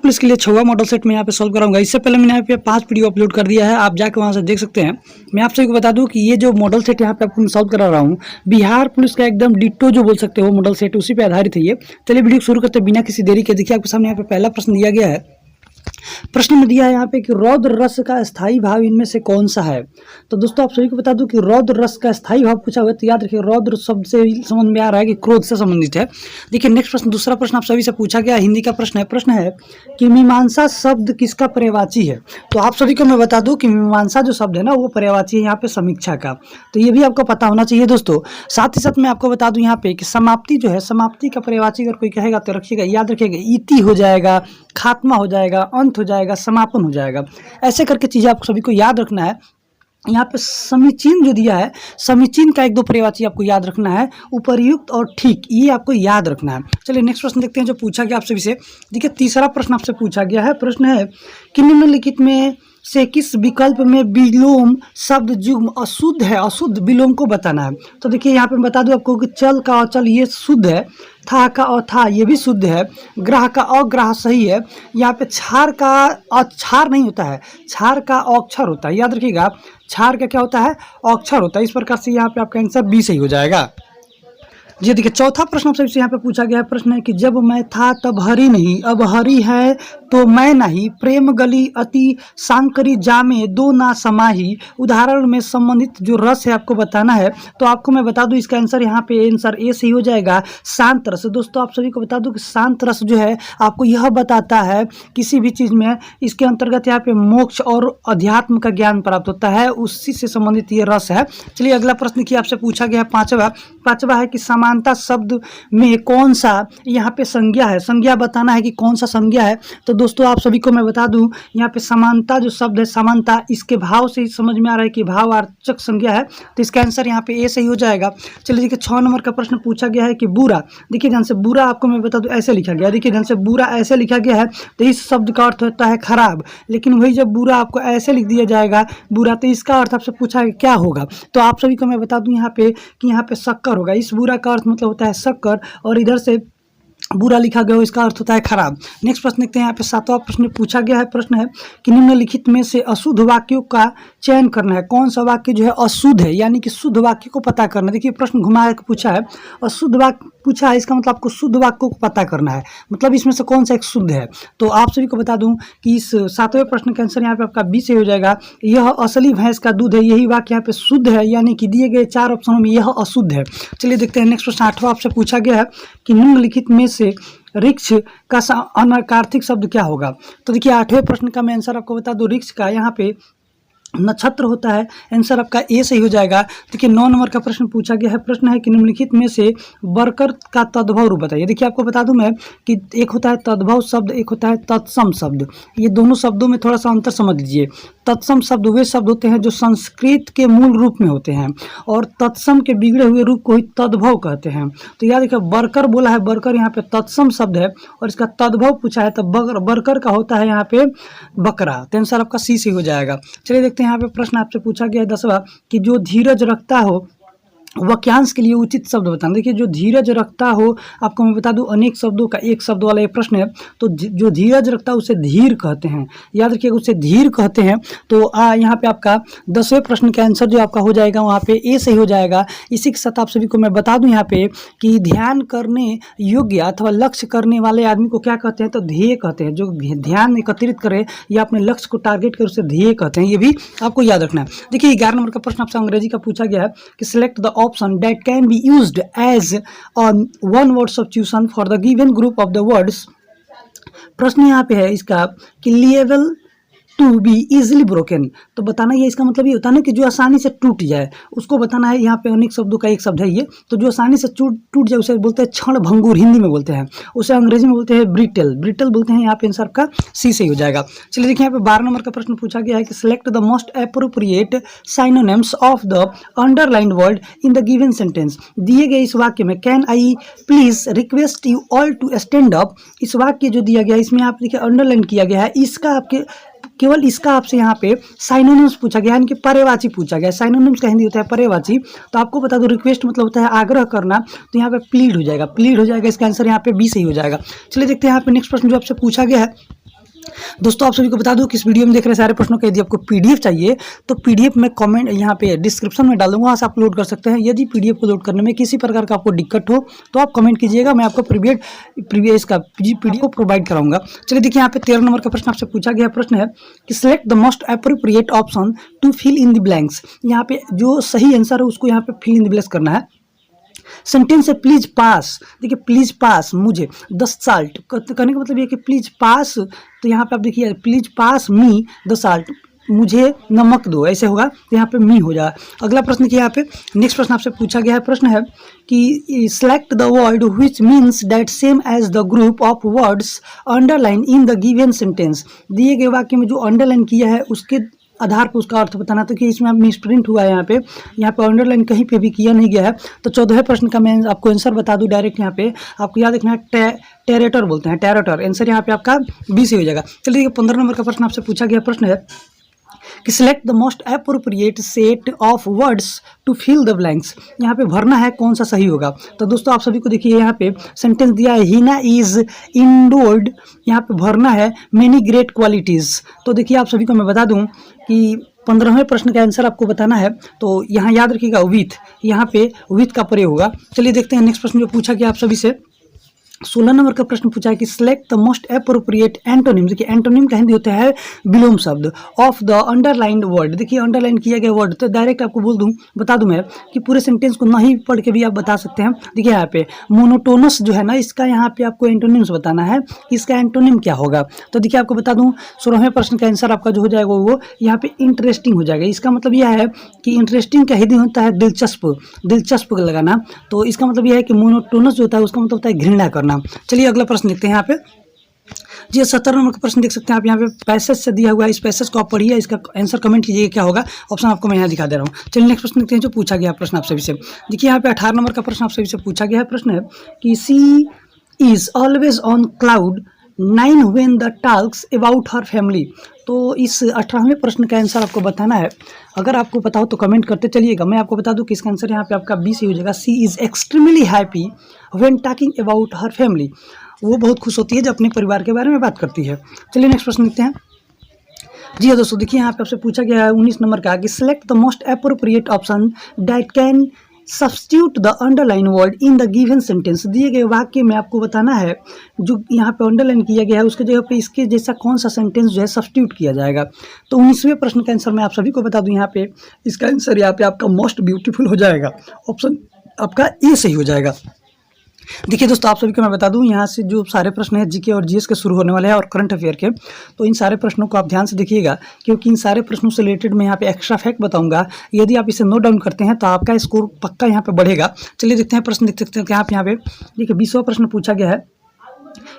Police के लिए 6वां model set मैं यहाँ पे सॉल्व कराऊंगा। इससे पहले मैंने यहाँ पे 5 वीडियो अपलोड कर दिया है, आप जाकर वहाँ से देख सकते हैं। मैं आप सभी को बता दूं कि ये जो मॉडल सेट यहाँ पे आपको मैं सॉल्व करा रहा हूँ, बिहार पुलिस का एकदम डिट्टो जो बोल सकते हो मॉडल सेट, उसी पे आधारित है ये। चलिए वीडियो शुरू करते हैं बिना किसी देरी के। देखिए आपके सामने यहाँ पे पहला प्रश्न दिया गया है। प्रश्न में दिया है यहाँ पे कि रौद्र रस का स्थायी भाव इनमें से कौन सा है। तो दोस्तों आप सभी को बता दूं कि रौद्र रस का स्थायी भाव पूछा हुआ है, तो याद रखिए रौद्र शब्द से समझ में आ रहा है कि क्रोध से संबंधित है। देखिए नेक्स्ट प्रश्न, दूसरा प्रश्न आप सभी से पूछा गया, हिंदी का प्रश्न है कि मीमांसा शब्द किसका पर्यायवाची है। तो आप सभी को मैं बता दूं कि मीमांसा जो शब्द है ना, वो पर्यायवाची है यहाँ पे समीक्षा का, तो ये भी आपको पता होना चाहिए दोस्तों। साथ ही साथ मैं आपको बता दूं यहाँ पे कि समाप्ति जो है, समाप्ति का पर्यायवाची अगर कोई कहेगा तो रखिएगा, याद रखिएगा इति हो जाएगा, खात्मा हो जाएगा, अंत हो जाएगा, समापन हो जाएगा। ऐसे करके चीजें आप सभी को याद रखना है। यहाँ पे समीचीन जो दिया है, समीचीन का 1-2 पर्यायवाची आपको याद रखना है, उपर्युक्त और ठीक, ये आपको याद रखना है। चलिए नेक्स्ट प्रश्न देखते हैं जो पूछा गया आप सभी से। देखिए तीसरा प्रश्न आपसे पूछा गया है, प्रश्न है कि निम्नलिखित में से किस विकल्प में विलोम शब्द जुग्म अशुद्ध है, अशुद्ध विलोम को बताना है। तो देखिए यहाँ पे बता दूं आपको कि चल का अचल ये शुद्ध है, था का अथा ये भी शुद्ध है, ग्राह का अग्राह सही है। यहाँ पे छार का अक्षार नहीं होता है, छार का अक्षर होता है, याद रखिएगा छार का क्या होता है, अक्षर होता है। इस प्रकार से यहाँ पे आपका आंसर बी सही हो जाएगा। जी देखिए चौथा प्रश्न आपसे यहाँ पे पूछा गया है, प्रश्न है कि जब मैं था तब हरी नहीं, अब हरी है तो मैं नहीं, प्रेम गली अति सांकरी जामे दो ना समाही। उदाहरण में संबंधित जो रस है आपको बताना है। तो आपको मैं बता दूं इसका आंसर यहाँ पे आंसर ए सही हो जाएगा, शांत रस। दोस्तों आप सभी को बता दूं कि शांत रस जो है आपको यह बताता है किसी भी चीज में, इसके अंतर्गत यहाँ पे मोक्ष और अध्यात्म का ज्ञान प्राप्त होता है, उसी से संबंधित ये रस है। चलिए अगला प्रश्न की आपसे पूछा गया है, पांचवा है कि समानता शब्द में कौन सा यहाँ पे संज्ञा है, संज्ञा बताना है कि कौन सा संज्ञा है। तो दोस्तों आप सभी को मैं बता दूं यहाँ पे समानता जो शब्द है, समानता, इसके भाव से ही समझ में आ रहा है कि भाववाचक संज्ञा है, तो इसका आंसर यहाँ पे ए सही हो जाएगा। चलिए देखिए 6 नंबर का प्रश्न पूछा गया है कि बुरा। देखिए ध्यान से, बुरा आपको मैं बता दूं ऐसे लिखा गया, देखिए ध्यान से बुरा ऐसे लिखा गया है, तो इस शब्द का अर्थ होता है खराब। लेकिन वही जब बुरा आपको ऐसे लिख दिया जाएगा बुरा, तो इसका अर्थ आपसे पूछा है क्या होगा। तो आप सभी को मैं बता दूं यहाँ पे कि यहाँ पे शक्कर होगा। इस बुरा का अर्थ मतलब होता है शक्कर, और इधर से बुरा लिखा गया हो इसका अर्थ होता है खराब। नेक्स्ट प्रश्न देखते हैं, यहाँ पे 7वां प्रश्न पूछा गया है, प्रश्न है कि निम्नलिखित में से अशुद्ध वाक्यों का चयन करना है। कौन सा वाक्य जो है अशुद्ध है, यानी कि शुद्ध वाक्य को पता करना है। देखिए प्रश्न घुमा के पूछा है, अशुद्ध वाक्य पूछा है, इसका मतलब आपको शुद्ध वाक्य को पता करना है, मतलब इसमें से कौन सा एक शुद्ध है। तो आप सभी को बता दूं कि इस 7वें प्रश्न का आंसर यहाँ पे आपका बी से हो जाएगा, यह असली भैंस का दूध है, यही वाक्य यहाँ पे शुद्ध है, यानी कि दिए गए 4 ऑप्शनों में यह अशुद्ध है। चलिए देखते हैं नेक्स्ट प्रश्न 8वां आपसे पूछा गया है कि निम्नलिखित में से रिक्ष का अनर्कार्थिक शब्द क्या होगा। तो देखिए 8वें प्रश्न का मैं आंसर आपको बता दूं, रिक्ष का यहाँ पे नक्षत्र होता है, आंसर आपका ए सही हो जाएगा। देखिए 9 नंबर का प्रश्न पूछा गया है, प्रश्न है कि निम्नलिखित में से वर्कर का तद्भव रूप बताइए। देखिए आपको बता दूं मैं कि एक होता है तद्भव शब्द, एक होता है तत्सम शब्द। ये दोनों शब्दों में थोड़ा सा अंतर समझ लीजिए। तत्सम शब्द वे शब्द होते हैं जो संस्कृत के मूल रूप में होते हैं, और तत्सम के बिगड़े हुए रूप को ही तद्भव कहते हैं। तो याद रखिए बर्कर बोला है, बर्कर यहाँ पे तत्सम शब्द है, और इसका तद्भव पूछा है तो बर्कर का होता है यहाँ पे बकरा, तो आंसर आपका सी से हो जाएगा। चलिए देखते हैं यहाँ पे प्रश्न आपसे पूछा गया है 10वां कि जो धीरज रखता हो वाक्यांश के लिए उचित शब्द बताना। देखिए जो धीरज रखता हो, आपको मैं बता दूं अनेक शब्दों का एक शब्द वाला ये प्रश्न है। तो जो धीरज रखता है उसे धीर कहते हैं, याद रखिएगा उसे धीर कहते हैं। तो यहाँ पे आपका 10वें प्रश्न का आंसर जो आपका हो जाएगा वहाँ पे ए सही हो जाएगा। इसी के साथ आप सभी को मैं बता दूं यहाँ पे कि ध्यान करने योग्य अथवा लक्ष्य करने वाले आदमी को क्या कहते हैं, तो ध्येय कहते हैं। जो ध्यान एकत्रित करे या अपने लक्ष्य को टारगेट करे उसे ध्येय कहते हैं, ये भी आपको याद रखना है। देखिए 11 नंबर का प्रश्न आपसे अंग्रेजी का पूछा गया है कि select the option that can be used as one word substitution for the given group of the words। प्रश्न यहाँ पे है इसका कि liable to be easily broken. तो बताना ये इसका मतलब ये होता है ना कि जो आसानी से टूट जाए, उसको बताना है। यहाँ पे अनेक शब्दों का एक शब्द है ये, तो जो आसानी से टूट जाए उसे बोलते हैं क्षण भंगुर, हिंदी में बोलते हैं। उसे अंग्रेजी में बोलते हैं ब्रिटल, ब्रिटल बोलते हैं। यहाँ पे आंसर का सी से हो जाएगा। चलिए देखिए यहाँ पे 12 नंबर का प्रश्न पूछा गया है कि select the most appropriate synonyms of the underlined word in the given sentence. दिए गए इस वाक्य में can I please request you all to stand up, इस वाक्य जो दिया गया है इसमें आप देखिए अंडरलाइन किया गया है, इसका आपके केवल इसका आपसे यहाँ पे साइनोनिम्स पूछा गया, यानी कि पर्यायवाची पूछा गया। साइनोनिम्स का हिंदी होता है पर्यायवाची। तो आपको बता दो रिक्वेस्ट मतलब होता है आग्रह करना, तो यहाँ पे प्लीड हो जाएगा, प्लीड हो जाएगा। इसका आंसर यहाँ पे बी सही हो जाएगा। चलिए देखते हैं यहाँ पे नेक्स्ट प्रश्न जो आपसे पूछा गया है दोस्तों आप सभी को बता दूं कि इस वीडियो में देख रहे सारे प्रश्नों का यदि आपको पीडीएफ चाहिए तो पीडीएफ में कमेंट यहाँ पे डिस्क्रिप्शन में डाल दूंगा, वहाँ से आप लोड कर सकते हैं। यदि पीडीएफ को लोड करने में किसी प्रकार का आपको दिक्कत हो तो आप कमेंट कीजिएगा, मैं आपको प्रीवियस का पीडीएफ को प्रोवाइड कराऊंगा। चलिए देखिए, यहाँ पे 13 नंबर का प्रश्न आपसे पूछा गया प्रश्न है कि select the most appropriate option to fill in the blanks. यहाँ पे जो सही आंसर है उसको यहाँ पे फिल इन द ब्लैंक्स करना है। सेंटेंस है प्लीज पास। देखिए प्लीज पास मुझे 10 साल्ट कहने का मतलब ये कि प्लीज पास, तो यहाँ पे आप देखिए प्लीज पास मी 10 साल्ट, मुझे नमक दो, ऐसे होगा तो यहाँ पे मी हो जाएगा। अगला प्रश्न क्या यहाँ पे नेक्स्ट प्रश्न आपसे पूछा गया है प्रश्न है कि select the word which means that same as the group of words underline in the given sentence. दिए गए वाक्य में जो अंडरलाइन किया है उसके आधार पर उसका अर्थ बताना। तो कि इसमें मिसप्रिंट हुआ है, यहाँ पे अंडरलाइन कहीं पे भी किया नहीं गया है। तो 14वें प्रश्न का मैं आपको आंसर बता दूं डायरेक्ट। यहाँ पे आपको याद रखना है टेरेटर बोलते हैं, टेरेटर। आंसर यहाँ पे आपका बी से हो जाएगा। चलिए 15 नंबर का प्रश्न आपसे पूछा गया प्रश्न है कि select the most appropriate set of words to fill the blanks. यहाँ पे भरना है कौन सा सही होगा। तो दोस्तों आप सभी को देखिए यहाँ पे सेंटेंस दिया है हीना इज इंडोर्ड, यहाँ पे भरना है मेनी ग्रेट क्वालिटीज। तो देखिए आप सभी को मैं बता दूं कि 15वें प्रश्न का आंसर आपको बताना है, तो यहाँ याद रखिएगा विथ, यहाँ पे विथ का प्रयोग होगा। चलिए देखते हैं नेक्स्ट प्रश्न जो पूछा गया आप सभी से। 16 नंबर का प्रश्न पूछा है कि select the most appropriate antonym. देखिए एंटोनिम का हिंदी होता है विलोम शब्द ऑफ द अंडरलाइंड वर्ड। देखिए अंडरलाइन किया गया वर्ड, तो डायरेक्ट आपको बता दूं मैं कि पूरे सेंटेंस को नहीं पढ़ के भी आप बता सकते हैं। देखिए यहाँ पे मोनोटोनस जो है ना, इसका यहाँ पे आपको एंटोनिम्स बताना है, इसका एंटोनिम क्या होगा। तो देखिए आपको बता दूं 16वें प्रश्न का आंसर आपका जो हो जाएगा वो यहाँ पे इंटरेस्टिंग हो जाएगा। इसका मतलब यह है कि इंटरेस्टिंग का हिंदी होता है दिलचस्प, दिलचस्प लगाना। तो इसका मतलब यह है कि मोनोटोनस जो होता है उसका मतलब होता है घृणा करना। चलिए अगला प्रश्न देखते हैं यहाँ पे जी। 17 नंबर का प्रश्न देख सकते हैं आप, यहाँ पे पैसेज से दिया हुआ है, इस पैसेज को आप पढ़िए, इसका आंसर कमेंट कीजिए क्या होगा। ऑप्शन आपको मैं यहाँ दिखा दे रहा हूँ। चलिए नेक्स्ट प्रश्न देखते हैं जो पूछा गया प्रश्न आप सभी से। देखिए यहाँ पे 18 नंबर का प्रश्न आप सभी से पूछा गया है प्रश्न है कि she is always on cloud 9 when the talks about her family. तो इस 18वें प्रश्न का आंसर आपको बताना है। अगर आपको पता हो तो कमेंट करते चलिएगा। मैं आपको बता दूं कि इसका आंसर यहाँ पे आपका बी से हो जाएगा। She is extremely happy when talking about her family. वो बहुत खुश होती है जब अपने परिवार के बारे में बात करती है। चलिए नेक्स्ट प्रश्न देखते हैं। जी हाँ दोस्तों, देखिए यहाँ पे आपसे पूछा गया है 19 नंबर का कि select the most appropriate option that can substitute the underline word in the given sentence. दिए गए वाक्य में आपको बताना है जो यहाँ पे अंडरलाइन किया गया है उसके जगह पे इसके जैसा कौन सा सेंटेंस जो है सब्स्टिट्यूट किया जाएगा। तो 19वें प्रश्न का आंसर मैं आप सभी को बता दूं, यहाँ पे इसका आंसर यहाँ पे आपका मोस्ट ब्यूटीफुल हो जाएगा। ऑप्शन आपका ए सही हो जाएगा। देखिए दोस्तों आप सभी को मैं बता दूं यहाँ से जो सारे प्रश्न हैं जीके और जीएस के शुरू होने वाले हैं और करंट अफेयर के, तो इन सारे प्रश्नों को आप ध्यान से देखिएगा क्योंकि इन सारे प्रश्नों से रिलेटेड मैं यहाँ पे एक्स्ट्रा फैक्ट बताऊंगा। यदि आप इसे नोट डाउन करते हैं तो आपका स्कोर पक्का यहाँ पे बढ़ेगा। चलिए देखते हैं प्रश्न, देख सकते हैं कि यहाँ पे देखिए 20वां प्रश्न पूछा गया है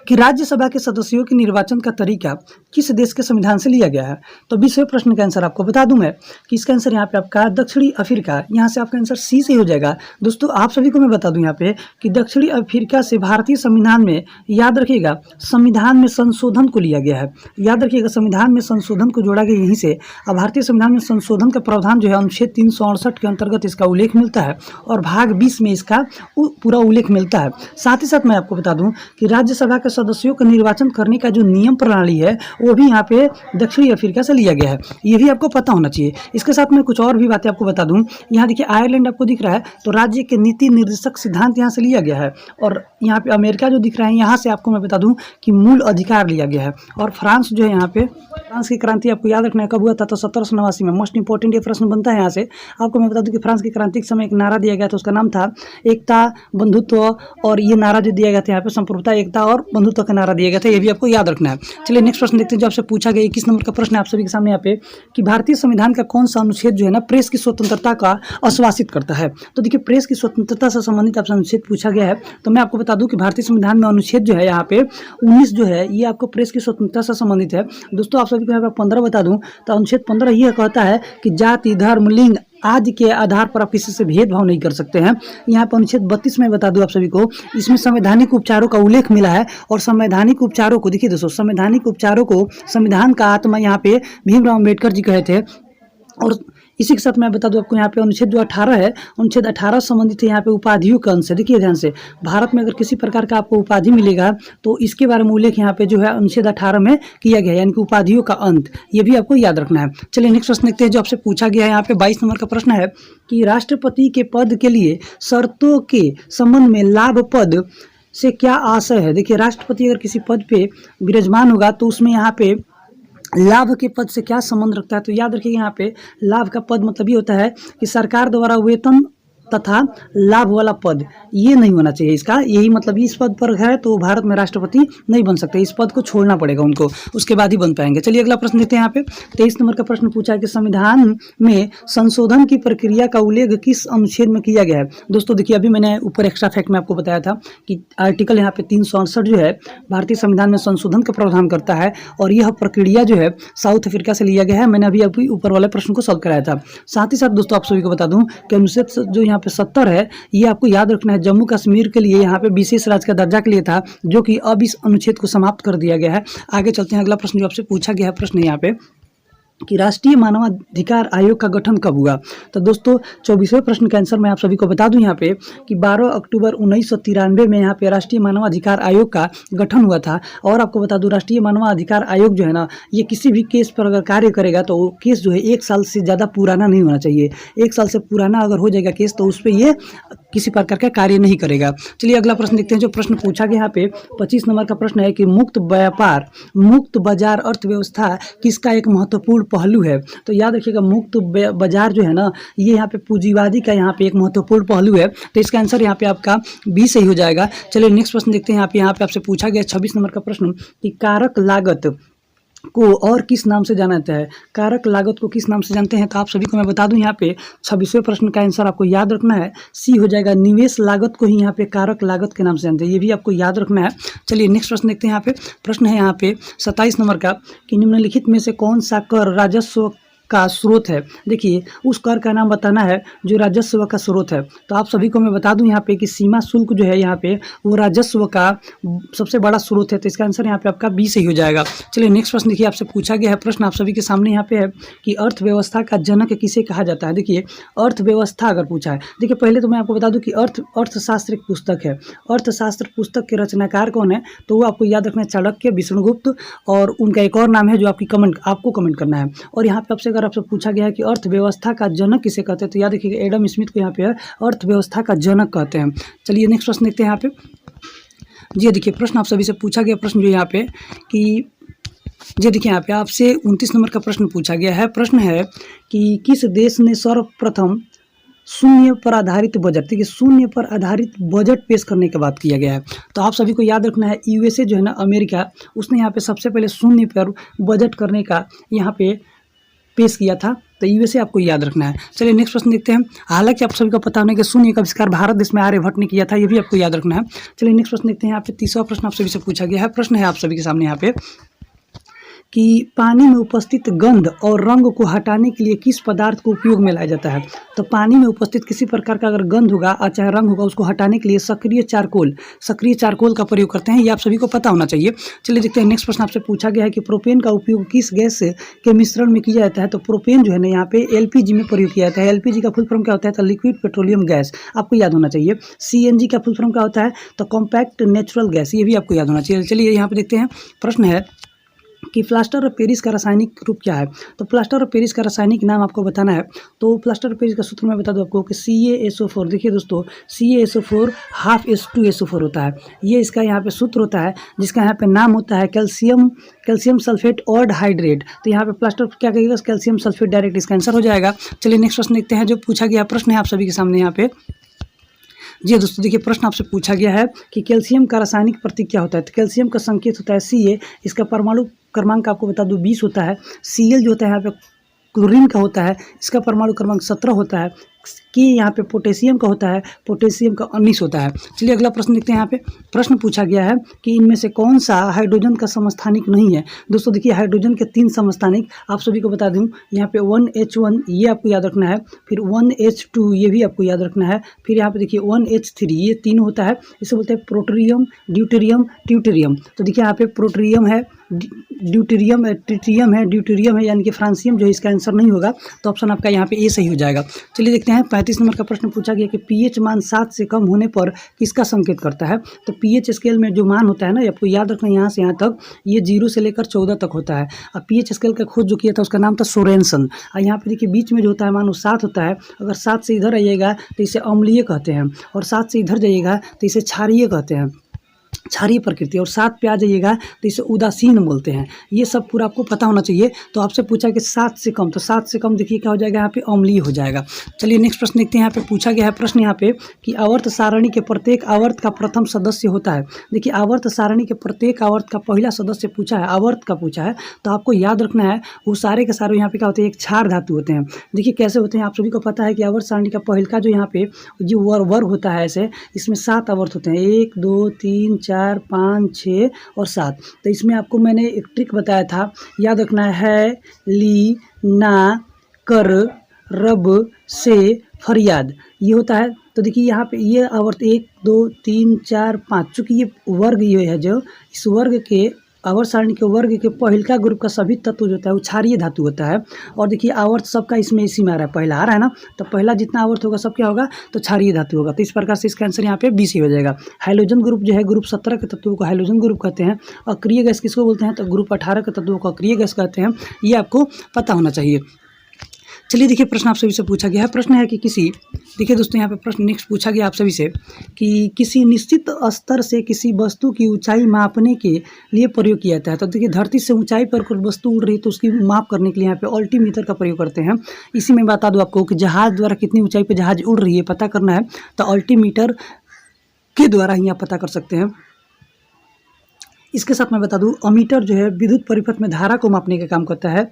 कि राज्यसभा के सदस्यों के निर्वाचन का तरीका किस देश के संविधान से लिया गया है। तो 20वें प्रश्न का आंसर आपको बता दूं मैं कि इसका आंसर यहाँ पे आपका दक्षिणी अफ्रीका, यहाँ से आपका आंसर सी से हो जाएगा। दोस्तों आप सभी को मैं बता दूं यहाँ पे कि दक्षिणी अफ्रीका से भारतीय संविधान में, याद रखिएगा, संविधान में संशोधन को लिया गया है। याद रखिएगा संविधान में संशोधन को जोड़ा गया यहीं से। अब भारतीय संविधान में संशोधन का प्रावधान जो है अनुच्छेद 368 के अंतर्गत इसका उल्लेख मिलता है और भाग 20 में इसका पूरा उल्लेख मिलता है। साथ ही साथ मैं आपको बता दूं कि राज्यसभा के सदस्यों का निर्वाचन करने का जो नियम प्रणाली है वो भी यहाँ पे दक्षिणी अफ्रीका से लिया गया है। ये भी आपको पता होना चाहिए। इसके साथ में कुछ और भी बातें आपको बता दूं। यहाँ देखिए आयरलैंड आपको दिख रहा है, तो राज्य के नीति निर्देशक सिद्धांत यहाँ से लिया गया है। और यहाँ पे अमेरिका जो दिख रहा है, यहाँ से आपको मैं बता दूं कि मूल अधिकार लिया गया है। और फ्रांस जो है, यहाँ पे फ्रांस की क्रांति आपको याद रखना है कब हुआ था, तो 1789 में। मोस्ट इंपॉर्टेंट ये प्रश्न बनता है यहाँ से। आपको मैं बता दूं कि फ्रांस की क्रांति के समय एक नारा दिया गया था, उसका नाम था एकता बंधुत्व। और ये नारा जो दिया गया था यहाँ पे संप्रभुता, एकता और बंधुत्व का नारा दिया गया था, ये भी आपको याद रखना है। चलिए नेक्स्ट प्रश्न देखते हैं जो आपसे पूछा गया 21 नंबर का प्रश्न है आप सभी के सामने यहाँ पे कि भारतीय संविधान का कौन सा अनुच्छेद जो है ना प्रेस की स्वतंत्रता का आश्वासित करता है। तो देखिए प्रेस की स्वतंत्रता से संबंधित आपसे अनुच्छेद पूछा गया है। तो मैं आपको बता दूं कि भारतीय संविधान में अनुच्छेद जो है यहाँ पे 19 जो है ये आपको प्रेस की स्वतंत्रता से संबंधित है। दोस्तों आप सभी को यहाँ पे 15 बता दूं तो अनुच्छेद 15 ये कहता है कि जाति, धर्म, लिंग आदि के आधार पर आप किसी से भेदभाव नहीं कर सकते हैं। यहाँ पर अनुच्छेद 32 में बता दूं आप सभी को, इसमें संवैधानिक उपचारों का उल्लेख मिला है। और संवैधानिक उपचारों को देखिए दोस्तों, संवैधानिक उपचारों को संविधान का आत्मा यहाँ पे भीमराव अम्बेडकर जी कहे थे। और इसी के साथ मैं बता दूं आपको यहाँ पे अनुच्छेद जो 18 है, अनुच्छेद 18 संबंधित है यहाँ पे उपाधियों का अंश है। देखिए ध्यान से, भारत में अगर किसी प्रकार का आपको उपाधि मिलेगा तो इसके बारे में उल्लेख यहाँ पे जो है अनुच्छेद 18 में किया गया है, यानी कि उपाधियों का अंत, ये भी आपको याद रखना है। चलिए नेक्स्ट प्रश्न देखते हैं जो आपसे पूछा गया है। यहाँ पे 22 नंबर का प्रश्न है कि राष्ट्रपति के पद के लिए शर्तों के संबंध में लाभ पद से क्या आशय है। देखिए, राष्ट्रपति अगर किसी पद पे विराजमान होगा तो उसमें यहाँ पे लाभ के पद से क्या संबंध रखता है, तो याद रखिए यहाँ पे लाभ का पद मतलब ये होता है कि सरकार द्वारा वेतन तथा लाभ वाला पद, ये नहीं होना चाहिए इसका, यही मतलब इस पद पर है तो भारत में राष्ट्रपति नहीं बन सकते, इस पद को छोड़ना पड़ेगा उनको, उसके बाद ही बन पाएंगे। चलिए अगला प्रश्न देखते हैं। यहाँ पे 23 नंबर का प्रश्न पूछा है कि संविधान में संशोधन की प्रक्रिया का उल्लेख किस अनुच्छेद में किया गया है। दोस्तों देखिए, अभी मैंने ऊपर एक्स्ट्रा फैक्ट में आपको बताया था कि आर्टिकल यहाँ पे 368 जो है भारतीय संविधान में संशोधन का प्रावधान करता है, और यह प्रक्रिया जो है साउथ अफ्रीका से लिया गया है। मैंने अभी ऊपर वाले प्रश्न को सॉल्व कराया था। साथ ही साथ दोस्तों आप सभी को बता दूं कि अनुच्छेद जो यहाँ पे 70 है, ये आपको याद रखना है, जम्मू कश्मीर के लिए यहाँ पे विशेष राज्य का दर्जा के लिए था, जो कि अब इस अनुच्छेद को समाप्त कर दिया गया है। आगे चलते हैं, अगला प्रश्न जो आपसे पूछा गया है प्रश्न यहाँ पे कि राष्ट्रीय मानवाधिकार आयोग का गठन कब हुआ। तो दोस्तों 24वें प्रश्न का आंसर मैं आप सभी को बता दूं यहाँ पे कि 12 अक्टूबर 1993 में यहाँ पे राष्ट्रीय मानवाधिकार आयोग का गठन हुआ था। और आपको बता दूं राष्ट्रीय मानवाधिकार आयोग जो है ना, ये किसी भी केस पर अगर कार्य करेगा तो वो केस जो है 1 साल से ज़्यादा पुराना नहीं होना चाहिए। 1 साल से पुराना अगर हो जाएगा केस तो उस पर ये किसी प्रकार का कार्य नहीं करेगा। चलिए अगला प्रश्न देखते हैं। जो प्रश्न पूछा गया यहाँ पे 25 नंबर का प्रश्न है कि मुक्त व्यापार मुक्त बाजार अर्थव्यवस्था किसका एक महत्वपूर्ण पहलू है। तो याद रखिएगा, मुक्त बाजार जो है ना, ये यहाँ पे पूंजीवादी का यहाँ पे एक महत्वपूर्ण पहलू है, तो इसका आंसर यहाँ पे आपका बी सही हो जाएगा। चलिए नेक्स्ट प्रश्न देखते हैं। यहाँ पे आपसे पूछा गया 26 नंबर का प्रश्न कि कारक लागत को और किस नाम से जाना जाता है। कारक लागत को किस नाम से जानते हैं, तो आप सभी को मैं बता दूं यहाँ पे 26वें प्रश्न का आंसर आपको याद रखना है, सी हो जाएगा। निवेश लागत को ही यहाँ पे कारक लागत के नाम से जानते हैं, ये भी आपको याद रखना है। चलिए नेक्स्ट प्रश्न देखते हैं। यहाँ पे प्रश्न है यहाँ पे 27 नंबर का कि निम्नलिखित में से कौन सा कर राजस्व का स्रोत है। देखिए, उस कर का नाम बताना है जो राजस्व का स्रोत है। तो आप सभी को मैं बता दूं यहाँ पे कि सीमा शुल्क जो है यहाँ पे वो राजस्व का सबसे बड़ा स्रोत है, तो इसका आंसर यहाँ पे आपका बी सही हो जाएगा। चलिए नेक्स्ट प्रश्न देखिए, आपसे पूछा गया है प्रश्न आप सभी के सामने यहाँ पे है कि अर्थव्यवस्था का जनक किसे कहा जाता है। देखिए, अर्थव्यवस्था अगर पूछा है, देखिए पहले तो मैं आपको बता दूं कि अर्थशास्त्र एक पुस्तक है। अर्थशास्त्र पुस्तक के रचनाकार कौन है, तो वो आपको याद रखना है चाणक्य, विष्णुगुप्त, और उनका एक और नाम है जो आपको कमेंट करना है। और यहाँ पे आपसे आपसे पूछा गया है कि अर्थव्यवस्था का जनक किसे कहते हैं, तो याद रखिएगा एडम स्मिथ को यहाँ पे अर्थव्यवस्था का जनक कहते हैं। चलिए नेक्स्ट प्रश्न देखते हैं। यहाँ पे जी देखिए, प्रश्न आप सभी से पूछा गया प्रश्न जो यहाँ पे कि जी देखिए, यहाँ पे आपसे 29 नंबर का प्रश्न पूछा गया है। प्रश्न है कि किस देश ने सर्वप्रथम शून्य पर आधारित बजट, देखिए शून्य पर आधारित बजट पेश करने की बात किया गया है। तो आप सभी को याद रखना है यूएसए जो है ना, अमेरिका, उसने यहाँ पे सबसे पहले शून्य पर बजट करने का यहाँ पे पेश किया था, तो यूएसए आपको याद रखना है। चलिए नेक्स्ट प्रश्न देखते हैं। हालांकि आप सभी को पता होने कि शून्य का आविष्कार भारत देश में आर्यभट्ट ने किया था, ये भी आपको याद रखना है। चलिए नेक्स्ट प्रश्न देखते हैं। यहाँ पे 30वां प्रश्न आप सभी से पूछा गया है। प्रश्न है आप सभी के सामने यहाँ पे कि पानी में उपस्थित गंध और रंग को हटाने के लिए किस पदार्थ को उपयोग में लाया जाता है। तो पानी में उपस्थित किसी प्रकार का अगर गंध होगा और चाहे रंग होगा, उसको हटाने के लिए सक्रिय चारकोल का प्रयोग करते हैं, ये आप सभी को पता होना चाहिए। चलिए देखते हैं। नेक्स्ट प्रश्न आपसे पूछा गया है कि प्रोपेन का उपयोग किस गैस के मिश्रण में किया जाता है। तो प्रोपेन जो है ना, यहाँ पे एलपीजी में प्रयोग किया जाता है। एलपीजी का फुल फॉर्म क्या होता है, तो लिक्विड पेट्रोलियम गैस, आपको याद होना चाहिए। सीएनजी का फुल फॉर्म क्या होता है, तो कॉम्पैक्ट नेचुरल गैस, ये भी आपको याद होना चाहिए। चलिए यहाँ पे देखते हैं। प्रश्न है कि प्लास्टर ऑफ पेरिस का रासायनिक रूप क्या है। तो प्लास्टर ऑफ पेरिस का रासायनिक नाम आपको बताना है। तो प्लास्टर ऑफ पेरिस का सूत्र मैं बता दूं आपको कि CaSO4। देखिए दोस्तों, CaSO4 हाफ H2SO4 होता है, ये इसका यहाँ पे सूत्र होता है, जिसका यहाँ पे नाम होता है कैल्शियम सल्फेट और हाइड्रेट। तो यहाँ पे प्लास्टर क्या कहिएगा, कैल्शियम सल्फेट डायरेक्ट इसका आंसर हो जाएगा। चलिए नेक्स्ट प्रश्न देखते हैं। जो पूछा गया प्रश्न है आप सभी के सामने यहाँ पे। जी दोस्तों देखिए, प्रश्न आपसे पूछा गया है कि कैल्शियम का रासायनिक प्रतीक क्या होता है। तो कैल्शियम का संकेत होता है Ca, इसका परमाणु क्रमांक आपको बता दूं 20 होता है। Cl जो होता है यहाँ पे क्लोरीन का होता है, इसका परमाणु क्रमांक 17 होता है। के यहाँ पे पोटेशियम का होता है, पोटेशियम का 19 होता है। चलिए अगला प्रश्न देखते हैं। यहाँ पे प्रश्न पूछा गया है कि इनमें से कौन सा हाइड्रोजन का समस्थानिक नहीं है। दोस्तों देखिए हाइड्रोजन के 3 समस्थानिक आप सभी को बता दूं, यहाँ पे 1H1 ये आपको याद रखना है, फिर 1H2 ये भी आपको याद रखना है, फिर यहाँ पे देखिए 1H3 ये 3 होता है। इसे बोलते हैं प्रोटोरियम, ड्यूटेरियम, ट्यूटेरियम। तो देखिए यहाँ पे प्रोटोरियम है, ड्यूटेरियम है, ट्रिटियम है, ड्यूटेरियम है, यानी कि फ्रांसियम जो है इसका आंसर नहीं होगा, तो ऑप्शन आपका यहाँ पे ए सही हो जाएगा। चलिए देखते हैं 35 नंबर का प्रश्न पूछा गया कि पीएच मान 7 से कम होने पर किसका संकेत करता है। तो पीएच स्केल में जो मान होता है ना, आपको याद रखना यहाँ से यहाँ तक, ये 0 से लेकर 14 तक होता है। अब पीएच स्केल का खोज जो किया था उसका नाम था सोरेनसन। और यहाँ पे देखिए बीच में जो होता है मान वो 7 होता है। अगर 7 से इधर आइएगा तो इसे अम्लीय कहते हैं, और 7 से इधर जाइएगा तो इसे क्षारीय कहते हैं, क्षारीय प्रकृति, और 7 पे आ जाइएगा तो इसे उदासीन बोलते हैं। ये सब पूरा आपको पता होना चाहिए। तो आपसे पूछा कि 7 से कम, तो 7 से कम देखिए क्या हो जाएगा, यहाँ पे अम्लीय हो जाएगा। चलिए नेक्स्ट प्रश्न देखते हैं। यहाँ पे पूछा गया है प्रश्न यहाँ पे कि आवर्त सारणी के प्रत्येक आवर्त का प्रथम सदस्य होता है। देखिए आवर्त सारणी के प्रत्येक आवर्त का पहला सदस्य पूछा है, आवर्त का पूछा है, तो आपको याद रखना है वो सारे के सारे यहाँ पे क्या होते हैं, एक क्षार धातु होते हैं। देखिए कैसे होते हैं, आप सभी को पता है कि आवर्त सारणी का पहला जो यहाँ पे जो वर्ग होता है ऐसे, इसमें 7 आवर्त होते हैं, 1 2 3 4 5 6 और 7। तो इसमें आपको मैंने एक ट्रिक बताया था, याद रखना है, ली, ना, कर, रब, से, फरियाद, ये होता है। तो देखिए यहाँ पे ये आवर्त 1 2 3 4 5, चूँकि ये वर्ग ये है, जो इस वर्ग के आवर्त सारणी के वर्ग के पहलका ग्रुप का सभी तत्व जो होता है वो क्षारीय धातु होता है। और देखिए आवर्त सबका इसमें इसी में आ रहा है, पहला आ रहा है ना, तो पहला जितना आवर्त होगा सब क्या होगा, तो क्षारीय धातु होगा। तो इस प्रकार से इसका आंसर यहाँ पे बी सी हो जाएगा। हाइड्रोजन ग्रुप जो है, ग्रुप 17 के तत्वों को हाइड्रोजन ग्रुप कहते हैं। अक्रिय गैस किसको बोलते हैं, तो ग्रुप 18 के तत्वों को अक्रिय गैस कहते हैं। ये आपको पता होना चाहिए। चलिए देखिए प्रश्न आप सभी से पूछा गया है, प्रश्न है कि देखिए दोस्तों यहाँ पे प्रश्न नेक्स्ट पूछा गया आप सभी से कि किसी निश्चित स्तर से किसी वस्तु की ऊंचाई मापने के लिए प्रयोग किया जाता है। तो देखिए धरती से ऊंचाई पर कोई वस्तु उड़ रही है तो उसकी माप करने के लिए यहाँ पे अल्टीमीटर का प्रयोग करते हैं। इसी में बता दूँ आपको कि जहाज़ द्वारा कितनी ऊंचाई पर जहाज़ उड़ रही है पता करना है, तो अल्टीमीटर के द्वारा ही आप पता कर सकते हैं। इसके साथ मैं बता दूँ अमीटर जो है विद्युत परिपथ में धारा को मापने का काम करता है।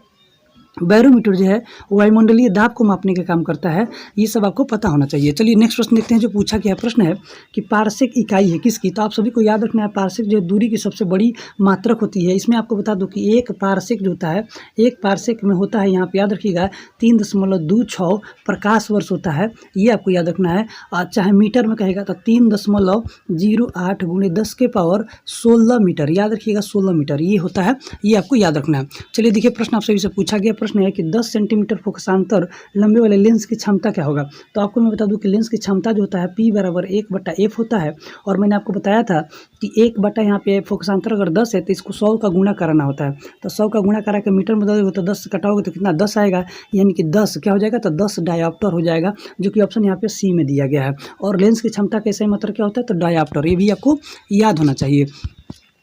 बैरोमीटर जो है वायुमंडलीय दाब को मापने का काम करता है। ये सब आपको पता होना चाहिए। चलिए नेक्स्ट प्रश्न देखते हैं। जो पूछा गया प्रश्न है कि पारसिक इकाई है किसकी, तो आप सभी को याद रखना है पारसिक जो दूरी की सबसे बड़ी मात्रक होती है। इसमें आपको बता दूं कि एक पारसिक जो होता है, एक पारसिक में होता है, यहाँ पे याद रखिएगा 3.26 प्रकाश वर्ष होता है। ये आपको याद रखना है। और चाहे मीटर में कहेगा तो 3.08 × 10⁻16 मीटर, याद रखिएगा 16 मीटर ये होता है, ये आपको याद रखना है। चलिए देखिए प्रश्न आप सभी से पूछा गया प्रश्न है कि 10 सेंटीमीटर फोकसांतर लंबे वाले लेंस की क्षमता क्या होगा। तो आपको मैं बता दूं कि लेंस की क्षमता जो होता है P = 1/f होता है। और मैंने आपको बताया था कि 1 यहाँ पे फोकसांतर अगर 10 है तो इसको 100 का गुणा कराना होता है। तो 100 का गुणा करा के मीटर में बदलोगे तो 10 कटाओगे तो कितना 10 आएगा, यानी कि 10 क्या हो जाएगा, तो 10 डायोप्टर हो जाएगा, जो कि ऑप्शन यहाँ पे सी में दिया गया है। और लेंस की क्षमता का सही मतलब क्या होता है, तो डायोप्टर, ये भी आपको याद होना चाहिए।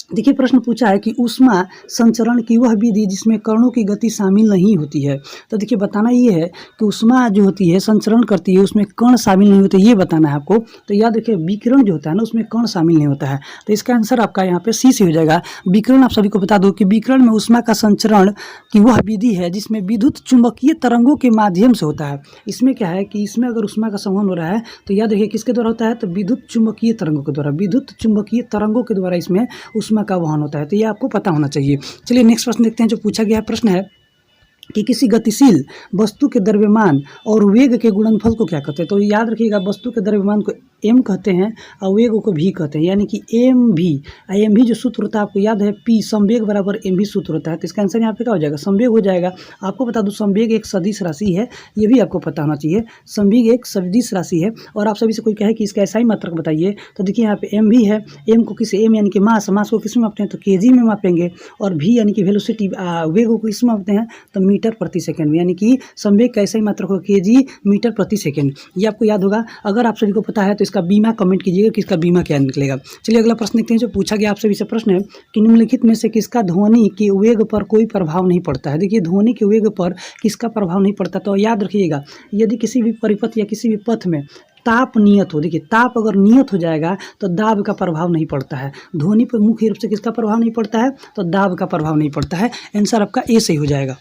देखिए प्रश्न पूछा है कि ऊष्मा संचरण की वह विधि जिसमें कणों की गति शामिल नहीं होती है। तो देखिए बताना ये है कि ऊष्मा जो होती है संचरण करती है उसमें कण शामिल नहीं होते, ये बताना है आपको। तो याद रखिए विकिरण जो होता है ना उसमें कण शामिल नहीं होता है। तो इसका आंसर आपका यहाँ पे सी से हो जाएगा। विकिरण आप सभी को बता दो कि विकिरण में ऊष्मा का संचरण की वह विधि है जिसमें विद्युत चुंबकीय तरंगों के माध्यम से होता है। इसमें क्या है कि इसमें अगर ऊष्मा का संवहन हो रहा है तो याद रखिए किसके द्वारा होता है, तो विद्युत चुंबकीय तरंगों के द्वारा, विद्युत चुंबकीय तरंगों के द्वारा इसमें ऊष्मा का वहन होता है। तो ये आपको पता होना चाहिए। चलिए नेक्स्ट प्रश्न देखते हैं। जो पूछा गया प्रश्न है कि किसी गतिशील वस्तु के द्रव्यमान और वेग के गुणनफल को क्या कहते हैं। तो याद रखिएगा वस्तु के द्रव्यमान को m कहते हैं और वेग को v कहते हैं, यानी कि एम भी जो सूत्र होता है आपको याद है, p संवेग बराबर mv सूत्र होता है। तो इसका आंसर यहाँ पे क्या हो जाएगा, संवेग हो जाएगा। आपको बता दूं संवेग एक सदिश राशि है, ये भी आपको पता होना चाहिए। संवेग एक सदिश राशि है। और आप सभी से कोई कहे कि इसका ऐसा ही मात्रक बताइए, तो देखिए यहाँ पे m भी है। m को किसी m यानी कि मास को किस में मापते हैं, तो kg में मापेंगे। और v यानी कि वेलोसिटी वेग को किस में मापते हैं, तो मीटर प्रति सेकंड में, यानी कि संवेग कैसे ही मात्रक हो kg मीटर प्रति सेकंड। ये आपको याद होगा। अगर आप सभी को पता है तो इसका बीमा कमेंट कीजिएगा कि इसका बीमा क्या निकलेगा। चलिए अगला प्रश्न देखते हैं। जो पूछा गया आप सभी से प्रश्न है कि निम्नलिखित में से किसका ध्वनि के वेग पर कोई प्रभाव नहीं पड़ता है। देखिए ध्वनि के वेग पर किसका प्रभाव नहीं पड़ता, तो याद रखिएगा यदि किसी भी परिपथ या किसी भी पथ में ताप नियत हो, देखिए ताप अगर नियत हो जाएगा तो दाब का प्रभाव नहीं पड़ता है। ध्वनि पर मुख्य रूप से किसका प्रभाव नहीं पड़ता है, तो दाब का प्रभाव नहीं पड़ता है। आंसर आपका ए सही हो जाएगा।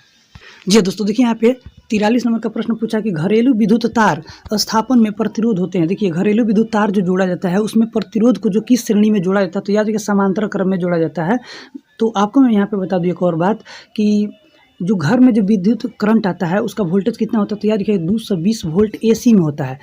जी हाँ दोस्तों, देखिए यहाँ पे 43 नंबर का प्रश्न पूछा कि घरेलू विद्युत तार स्थापन में प्रतिरोध होते हैं। देखिए घरेलू विद्युत तार जो जोड़ा जाता है उसमें प्रतिरोध को जो किस श्रेणी में जोड़ा जाता है, तो याद रखिए समांतर क्रम में जोड़ा जाता है। तो आपको मैं यहाँ पे बता दूँ एक और बात कि जो घर में जो विद्युत करंट आता है उसका वोल्टेज कितना होता है, तो याद रखिए 220 वोल्ट AC में होता है,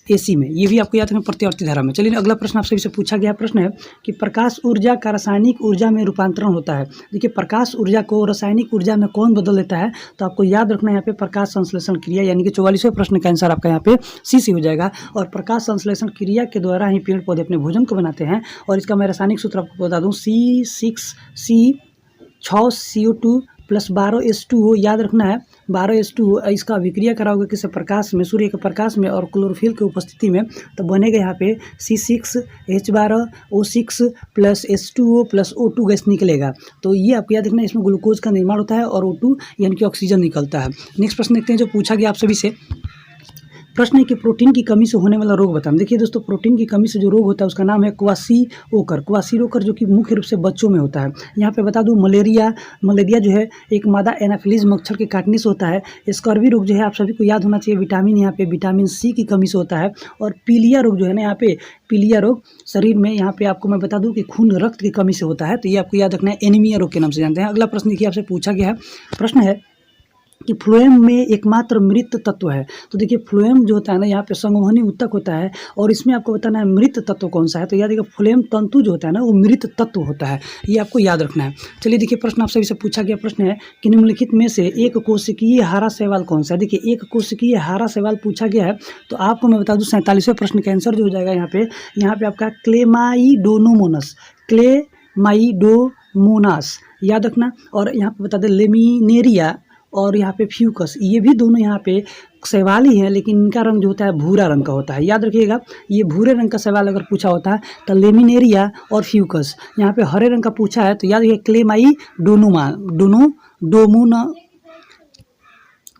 AC में। ये भी आपको याद रखना प्रतिवर्ती धारा में। चलिए अगला प्रश्न आपसे से पूछा गया प्रश्न है कि प्रकाश ऊर्जा का रासायनिक ऊर्जा में रूपांतरण होता है। देखिए प्रकाश ऊर्जा को रासायनिक ऊर्जा में कौन बदल देता है, तो आपको याद रखना है यहाँ पे प्रकाश संश्लेषण क्रिया, यानी कि 44वें प्रश्न का आंसर आपका यहाँ पे C हो जाएगा। और प्रकाश संश्लेषण क्रिया के द्वारा ही पेड़ पौधे अपने भोजन को बनाते हैं। और इसका मैं रासायनिक सूत्र आपको बता दूँ, C6CO2 प्लस 12H2O, याद रखना है 12H2O। इसका अभिक्रिया कराओगे किसी प्रकाश में, सूर्य के प्रकाश में और क्लोरोफिल की उपस्थिति में, तो बनेगा यहाँ पे C6H12O6 plus H2O plus O2 gas निकलेगा। तो ये आपको याद रखना है, इसमें ग्लूकोज का निर्माण होता है और O2 यानी कि ऑक्सीजन निकलता है। नेक्स्ट प्रश्न देखते हैं जो पूछा गया आप सभी से। प्रश्न है कि प्रोटीन की कमी से होने वाला रोग बताएं। देखिए दोस्तों, प्रोटीन की कमी से जो रोग होता है उसका नाम है क्वाशीरोकर, जो कि मुख्य रूप से बच्चों में होता है। यहाँ पे बता दूं मलेरिया जो है एक मादा एनाफिलीज मच्छर के काटने से होता है। स्कर्वी रोग जो है आप सभी को याद होना चाहिए, यहाँ पे विटामिन C की कमी से होता है। और पीलिया रोग जो है ना, यहाँ पे पीलिया रोग शरीर में, यहाँ पे आपको मैं बता दूं कि खून रक्त की कमी से होता है। तो ये आपको याद रखना है, एनीमिया रोग के नाम से जानते हैं। अगला प्रश्न देखिए आपसे पूछा गया है, प्रश्न है कि फ्लोएम में एकमात्र मृत तत्व है। तो देखिए फ्लोएम जो होता है ना, यहाँ पे संवहनी ऊतक होता है और इसमें आपको बताना है मृत तत्व कौन सा है। तो याद रखिए फ्लोएम तंतु जो होता है ना वो मृत तत्व होता है, ये आपको याद रखना है। चलिए देखिए प्रश्न आप सभी से पूछा गया प्रश्न है कि निम्नलिखित में से एक कोशिकीय हारा शैवाल कौन सा है। देखिए एक कोशिकीय हारा शैवाल पूछा गया है, तो आपको मैं बता दूँ 47वें प्रश्न का आंसर जो हो जाएगा यहाँ पे आपका क्लेमाइडोमोनास याद रखना। और यहाँ पे बता दें लेमिनेरिया और यहाँ पे फ्यूकस, ये भी दोनों यहाँ पे शैवाल ही हैं, लेकिन इनका रंग जो होता है भूरा रंग का होता है। याद रखिएगा, ये भूरे रंग का शैवाल अगर पूछा होता है तो लेमिनेरिया और फ्यूकस। यहाँ पे हरे रंग का पूछा है तो याद रखिए क्लेमाइडोमोना।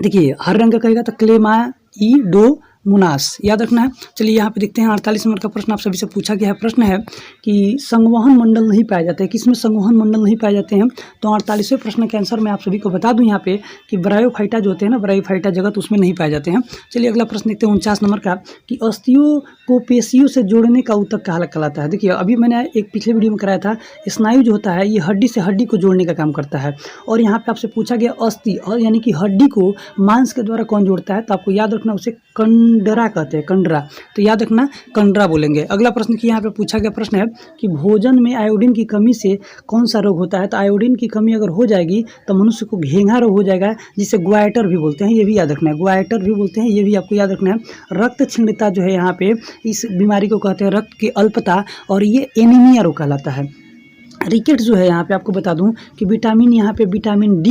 देखिए हरे रंग का कहेगा तो क्लेमाइडोमोनास याद रखना है। चलिए यहाँ पे देखते हैं 48 नंबर का प्रश्न आप सभी से पूछा गया है। प्रश्न है कि संवहन मंडल नहीं पाए जाते हैं, किसमें संवहन मंडल नहीं पाए जाते हैं। तो 48वें प्रश्न के आंसर मैं आप सभी को बता दूं यहाँ पे कि ब्रायोफाइटा जो होते हैं ना, ब्रायोफाइटा जगत उसमें नहीं पाए जाते हैं। चलिए अगला प्रश्न देखते हैं 49 नंबर का कि अस्थियों को पेशियों से जोड़ने का ऊतक कहलाता है। देखिए अभी मैंने एक पिछले वीडियो में कराया था, स्नायु जो होता है ये हड्डी से हड्डी को जोड़ने का काम करता है। और यहाँ पे आपसे पूछा गया अस्थि और यानी कि हड्डी को मांस के द्वारा कौन जोड़ता है, तो आपको याद रखना उसे कंडरा कहते हैं, कंडरा। तो याद रखना कंडरा बोलेंगे। अगला प्रश्न की यहाँ पे पूछा गया प्रश्न है कि भोजन में आयोडीन की कमी से कौन सा रोग होता है। तो आयोडीन की कमी अगर हो जाएगी तो मनुष्य को घेंघा रोग हो जाएगा, जिसे ग्वाइटर भी बोलते हैं, ये भी याद रखना है, ग्वाइटर भी बोलते हैं, ये भी आपको याद रखना है। रक्त क्षीणता जो है यहाँ पे इस बीमारी को कहते हैं रक्त की अल्पता, और ये एनीमिया रोग कहलाता है। रिकेट्स जो है यहाँ पे आपको बता दूं कि यहाँ पे विटामिन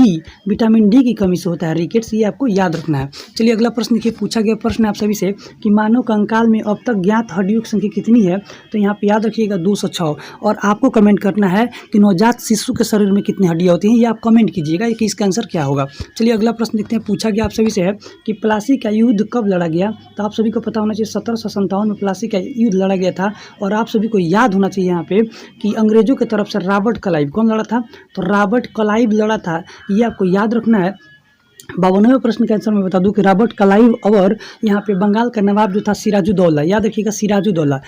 डी की कमी से होता है रिकेट्स, ये आपको याद रखना है। चलिए अगला प्रश्न देखिए पूछा गया प्रश्न है आप सभी से कि मानव कंकाल में अब तक ज्ञात हड्डियों की संख्या कितनी है। तो यहाँ पे याद रखिएगा 206। और आपको कमेंट करना है कि नवजात शिशु के शरीर में कितनी हड्डियाँ होती हैं, ये आप कमेंट कीजिएगा कि इसका आंसर क्या होगा। चलिए अगला प्रश्न देखते हैं पूछा गया आप सभी से है कि प्लासी का युद्ध कब लड़ा गया। तो आप सभी को पता होना चाहिए 1757 में प्लासी का युद्ध लड़ा गया था। और आप सभी को याद होना चाहिए यहाँ पे कि अंग्रेजों की तरफ से रॉबर्ट क्लाइव कौन लड़ा था, तो रॉबर्ट क्लाइव लड़ा था, ये आपको याद रखना है। 52वें प्रश्न का आंसर मैं बता दूं कि रॉबर्ट क्लाइव और यहाँ पे बंगाल का नवाब जो था सिराजुद्दौला, याद रखिएगा सिराजुद्दौला